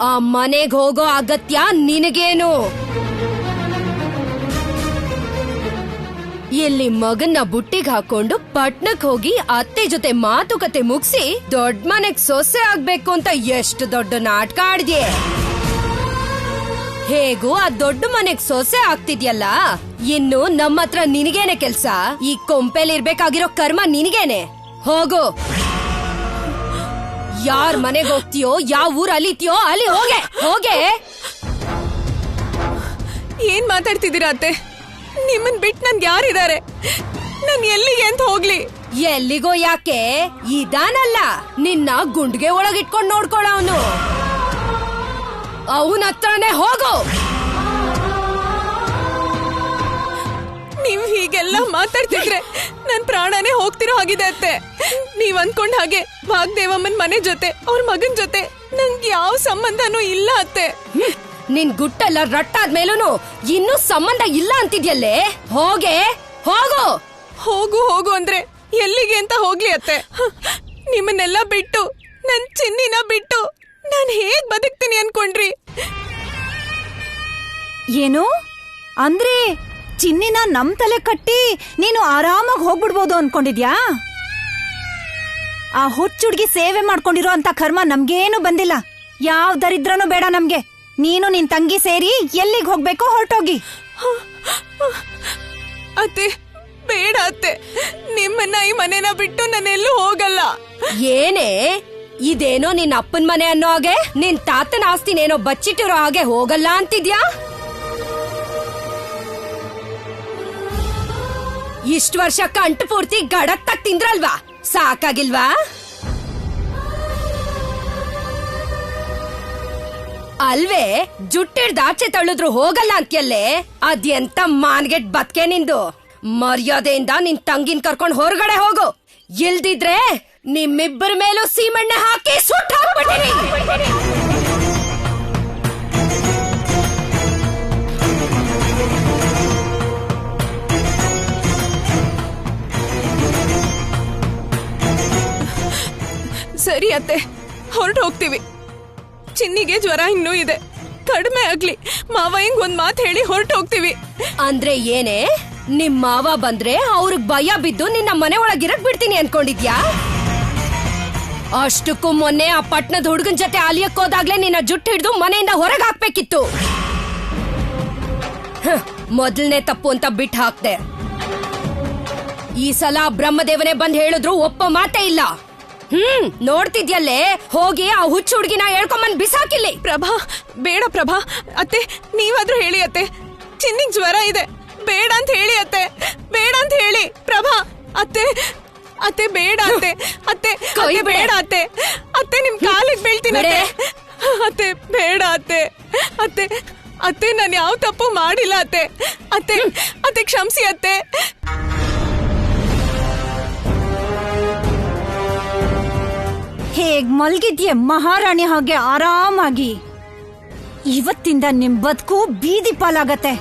ಆ ಮನೆಗ್ ಹೋಗೋ ಅಗತ್ಯ ನಿನಗೇನು? ಇಲ್ಲಿ ಮಗನ್ನ ಬುಟ್ಟಿಗ್ ಹಾಕೊಂಡು ಪಟ್ನಕ್ ಹೋಗಿ ಅತ್ತೆ ಜೊತೆ ಮಾತುಕತೆ ಮುಗಿಸಿ ದೊಡ್ಡ ಮನೆಗ್ ಸೊಸೆ ಆಗ್ಬೇಕು ಅಂತ ಎಷ್ಟು ದೊಡ್ಡ ನಾಟಕ ಆಡ್ದೆ. ಹೇಗೂ ಆ ದೊಡ್ಡ ಮನೆಗ್ ಸೊಸೆ ಆಗ್ತಿದ್ಯಲ್ಲ, ಇನ್ನು ನಮ್ಮ ಹತ್ರ ನಿನಗೇನೆ ಕೆಲ್ಸ? ಈ ಕೊಂಪೆಲಿರ್ಬೇಕಾಗಿರೋ ಕರ್ಮ ನಿನಗೇನೆ. ಹೋಗು, ಯಾರ್ ಮನೆಗ್ ಹೋಗ್ತೀಯೋ, ಯಾವ ಊರ್ ಅಲಿತೀಯೋ ಅಲ್ಲಿ ಹೋಗೆ ಹೋಗೆ. ಏನ್ ಮಾತಾಡ್ತಿದ್ದೀರಾ ಅತ್ತೆ? ನಿಮ್ಮನ್ ಬಿಟ್ ನನ್ಗೆ ಯಾರಿದ್ದಾರೆ? ನಾನ್ ಎಲ್ಲಿಗೆ ಅಂತ ಹೋಗ್ಲಿ? ಎಲ್ಲಿಗೋ ಯಾಕೆ, ಇದಾನಲ್ಲ ನಿನ್ನ ಗುಂಡ್ಗೆ ಒಳಗಿಟ್ಕೊಂಡ್ ನೋಡ್ಕೊಳ ಅವನು. ಅವನ ಹತ್ರನೇ ಹೋಗು. ನೀವ್ ಹೀಗೆಲ್ಲ ಮಾತಾಡ್ತಿದ್ರೆ ನನ್ ಪ್ರಾಣನೇ ಹೋಗ್ತಿರೋ ಹಾಗಿದೆ ಅತ್ತೆ. ನೀವ್ ಅನ್ಕೊಂಡ್ ಹಾಗೆ ವಾಗ್ದೇವಮ್ಮನ್ ಮನೆ ಜೊತೆ ಅವ್ರ ಮಗನ್ ಜೊತೆ ನಂಗೆ ಯಾವ ಸಂಬಂಧನೂ ಇಲ್ಲ ಅತ್ತೆ. ನಿನ್ ಗುಟ್ಟೆಲ್ಲ ರಟ್ಟಾದ್ಮೇಲೂ ಇನ್ನೂ ಸಂಬಂಧ ಇಲ್ಲ ಅಂತಿದ್ಯಲ್ಲೇ. ಹೋಗೆ ಹೋಗು. ಹೋಗು ಹೋಗು ಅಂದ್ರೆ ಎಲ್ಲಿಗೆ ಅಂತ ಹೋಗ್ಲಿ ಅತ್ತೆ? ನಿಮ್ಮನ್ನೆಲ್ಲ ಬಿಟ್ಟು, ನನ್ ಚಿನ್ನಿನ ಬಿಟ್ಟು ನಾನ್ ಹೇಗ್ ಬದುಕ್ತೀನಿ ಅನ್ಕೊಂಡ್ರಿ? ಏನು ಅಂದ್ರೆ ಚಿನ್ನಿನ ನಮ್ ತಲೆ ಕಟ್ಟಿ ನೀನು ಆರಾಮಾಗಿ ಹೋಗ್ಬಿಡ್ಬೋದು ಅನ್ಕೊಂಡಿದ್ಯಾ? ಆ ಹುಚ್ಚುಡ್ಗಿ ಸೇವೆ ಮಾಡ್ಕೊಂಡಿರೋ ಅಂತ ಕರ್ಮ ನಮ್ಗೇನು ಬಂದಿಲ್ಲ. ಯಾವ ದರಿದ್ರನೂ ಬೇಡ ನಮ್ಗೆ. ನೀನು ನಿನ್ ತಂಗಿ ಸೇರಿ ಎಲ್ಲಿಗೆ ಹೋಗ್ಬೇಕೋ ಹೊರಟೋಗಿ. ಅತ್ತೆ ಬೇಡ ಅತ್ತೆ, ನಿಮ್ಮನ್ನ ಈ ಮನೆನ ಬಿಟ್ಟು ನಾನೆಲ್ಲೂ ಹೋಗಲ್ಲ. ಏನೇ ಇದೇನೋ ನಿನ್ ಅಪ್ಪನ್ ಮನೆ ಅನ್ನೋ ಹಾಗೆ, ನಿನ್ ತಾತನ ಆಸ್ತಿನೇನೋ ಬಚ್ಚಿಟ್ಟಿರೋ ಹಾಗೆ ಹೋಗಲ್ಲ ಅಂತಿದ್ಯಾ? ಇಷ್ಟು ವರ್ಷ ಕಂಟು ಪೂರ್ತಿ ಗಡತ್ತಾಗ್ ತಿಂದ್ರಲ್ವಾ, ಸಾಕಾಗಿಲ್ವಾ? ಅಲ್ವೇ, ಜುಟ್ಟಿಡ್ದ ಆಚೆ ತಳ್ಳಿದ್ರು ಹೋಗಲ್ಲ ಅಂತ್ಯಲ್ಲೇ. ಅದೆಂತ ಮಾನ್ಗೆಟ್ ಬದ್ಕೆ ನಿಂದು. ಮರ್ಯಾದೆಯಿಂದ ನಿನ್ ತಂಗಿನ್ ಕರ್ಕೊಂಡ್ ಹೊರಗಡೆ ಹೋಗು. ಇಲ್ದಿದ್ರೆ ನಿಮ್ಮಿಬ್ಬರ ಮೇಲೂ ಸೀಮೆಣ್ಣೆ ಹಾಕಿ ಸುಟ್ಟು ಹಾಕ್ಬಿಟ್ಟಿರಿ. ಸರಿ ಅತ್ತೆ, ಹೊರಟು ಹೋಗ್ತೀವಿ. ಚಿನ್ನಿಗೆ ಜ್ವರ ಇನ್ನೂ ಇದೆ, ಕಡಿಮೆ ಆಗ್ಲಿ. ಮಾವ ಹಿಂಗ್ ಒಂದ್ ಮಾತು ಹೇಳಿ ಹೊರಟು ಹೋಗ್ತೀವಿ. ಅಂದ್ರೆ ಏನೇ, ನಿಮ್ ಮಾವ ಬಂದ್ರೆ ಅವ್ರಿಗೆ ಭಯ ಬಿದ್ದು ನಿನ್ನ ಮನೆ ಒಳಗಿರಕ್ ಬಿಡ್ತೀನಿ ಅನ್ಕೊಂಡಿದ್ಯಾ? ಅಷ್ಟಕ್ಕೂ ಮೊನ್ನೆ ಆ ಪಟ್ನದ ಹುಡುಗನ್ ಜೊತೆ ಅಲಿಯಕ್ ಹೋದಾಗ್ಲೇ ನಿನ್ನ ಜುಟ್ಟು ಹಿಡಿದು ಮನೆಯಿಂದ ಹೊರಗೆ ಹಾಕ್ಬೇಕಿತ್ತು. ಮೊದಲನೇ ತಪ್ಪು ಅಂತ ಬಿಟ್ಟು ಹಾಕ್ದೆ. ಈ ಸಲ ಬ್ರಹ್ಮದೇವನೇ ಬಂದ್ ಹೇಳಿದ್ರು ಒಪ್ಪ ಮಾತೇ ಇಲ್ಲ. ನೋಡ್ತಿದ್ಯಲ್ಲೇ, ಹೋಗಿ ಆ ಹುಚ್ಚು ಹುಡುಗಿನ ಹೇಳ್ಕೊಂಬಂದ್ ಬಿಸಾಕಿಲ್ಲಿ. ಪ್ರಭಾ ಬೇಡ ಪ್ರಭಾ. ಅತ್ತೆ ನೀವಾದ್ರೂ ಹೇಳಿ ಅತ್ತೆ, ಚಿನ್ನಿಗ್ ಜ್ವರ ಇದೆ, ಬೇಡ ಅಂತ ಹೇಳಿ ಅತ್ತೆ, ಬೇಡ ಅಂತ ಹೇಳಿ. ಪ್ರಭಾ ಅತ್ತೆ, ಅತ್ತೆ ಬೇಡ ಅತ್ತೆ, ಅತ್ತೆ ಕೈ ಬೇಡ ಅತ್ತೆ, ಅತ್ತೆ ನಿಮ್ ಕಾಲಿಗೆ ಬೀಳ್ತೀನಿ ಅತ್ತೆ. ಅತ್ತೆ ಬೇಡ ಅತ್ತೆ, ಅತ್ತೆ ಅತ್ತೆ ನಾನು ಯಾವ ತಪ್ಪು ಮಾಡಿಲ್ಲ ಅತ್ತೆ. ಅತ್ತೆ ಅತ್ತೆ ಕ್ಷಮಿಸಿ ಅತ್ತೆ. ಹೇಗ್ ಮಲ್ಗಿದ್ಯೆ ಮಹಾರಾಣಿ ಹಾಗೆ ಆರಾಮಾಗಿ. ಇವತ್ತಿಂದ ನಿಮ್ ಬದುಕು ಬೀದಿ ಪಾಲಾಗತ್ತೆ.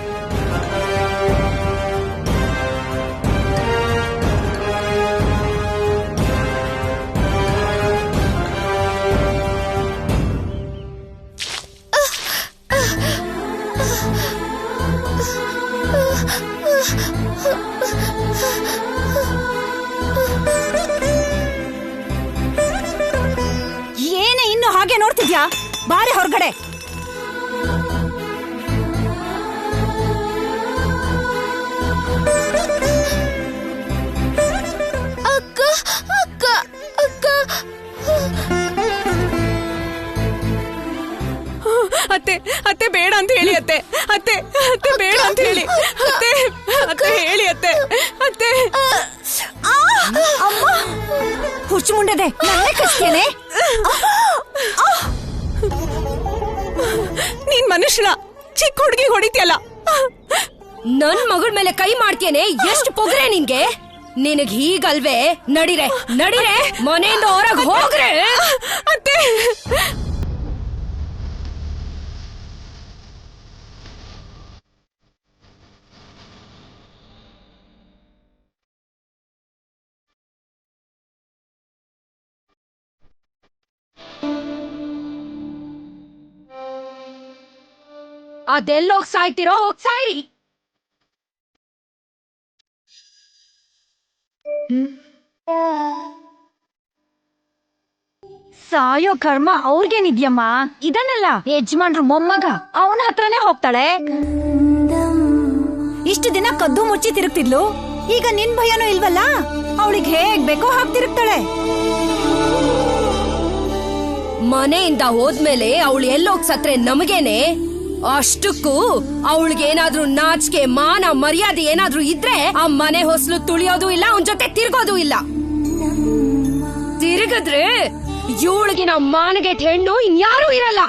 ಏನೇ ಇನ್ನು ಹಾಗೆ ನೋಡ್ತಿದ್ಯಾ? ಬಾರೆ ಹೊರಗಡೆ. ಅಕ್ಕ ಅಕ್ಕ ಅಕ್ಕ. ಅತ್ತೆ ಅತ್ತೆ ಬೇಡ ಅಂತ ಹೇಳಿ ಅತ್ತೆ, ಅತ್ತೆ ಅತ್ತೆ ಬೇಡ ಅಂತ ಹೇಳಿ ಅತ್ತೆ, ಅತ್ತೆ ಹೇಳಿ ಅತ್ತೆ, ಅತ್ತೆ. ಹುಚ್ಚು ಮುಂಡದೆ ನನ್ನೇ ಕಚ್ತೇನೆ. ನೀನ್ ಮನುಷ್ಯನ ಚಿಕ್ಕ ಹುಡುಗಿ ಹೊಡಿತಿಯಲ್ಲ. ನನ್ ಮಗಳ ಮೇಲೆ ಕೈ ಮಾಡ್ತೇನೆ, ಎಷ್ಟು ಪೊಗರೆ ನಿನ್ಗೆ. ನಿನಗ್ ಹೀಗಲ್ವೇ? ನಡಿರೆ ನಡಿರೆ, ಮನೆಯಿಂದ ಹೊರಗೆ ಹೋಗ್ರೆ. ಅತ್ತೆ ಅದೆಲ್ಲೋಗ್ ಸಾಯ್ತಿರೋ ಹೋಗ್ ಸಾಯ್ರಿ. ಸಾಯೋ ಕರ್ಮ ಅವ್ರಿಗೇನಿದ್ಯಮ್ಮ, ಇದನ್ನಲ್ಲ ಯಜಮಾನ್ರು ಮೊಮ್ಮಗ ಅವನ ಹತ್ರನೇ ಹೋಗ್ತಾಳೆ. ಇಷ್ಟು ದಿನ ಕದ್ದು ಮುಚ್ಚಿ ತಿರುಗ್ತಿದ್ಲು, ಈಗ ನಿನ್ ಭಯನೂ ಇಲ್ವಲ್ಲ, ಅವಳಿಗೆ ಹೇಗ್ ಬೇಕೋ ಹಾಗೆ ತಿರುಗ್ತಾಳೆ. ಮನೆಯಿಂದ ಹೋದ್ಮೇಲೆ ಅವಳು ಎಲ್ಲೋಗ್ ಸತ್ರೆ ನಮಗೇನೆ. ಅಷ್ಟಕ್ಕೂ ಅವಳಿಗೇನಾದ್ರೂ ನಾಚಿಕೆ ಮಾನ ಮರ್ಯಾದೆ ಏನಾದ್ರೂ ಇದ್ರೆ ಆ ಮನೆ ಹೊಸ್ಲು ತುಳಿಯೋದು ಇಲ್ಲ, ಅವನ್ ಜೊತೆ ತಿರ್ಗೋದು ಇಲ್ಲ. ತಿರುಗಿದ್ರೆ ಇವಳಿಗಿನ ಮಾನಗೆಟ್ ಹೆಣ್ಣು ಇನ್ಯಾರೂ ಇರಲ್ಲ.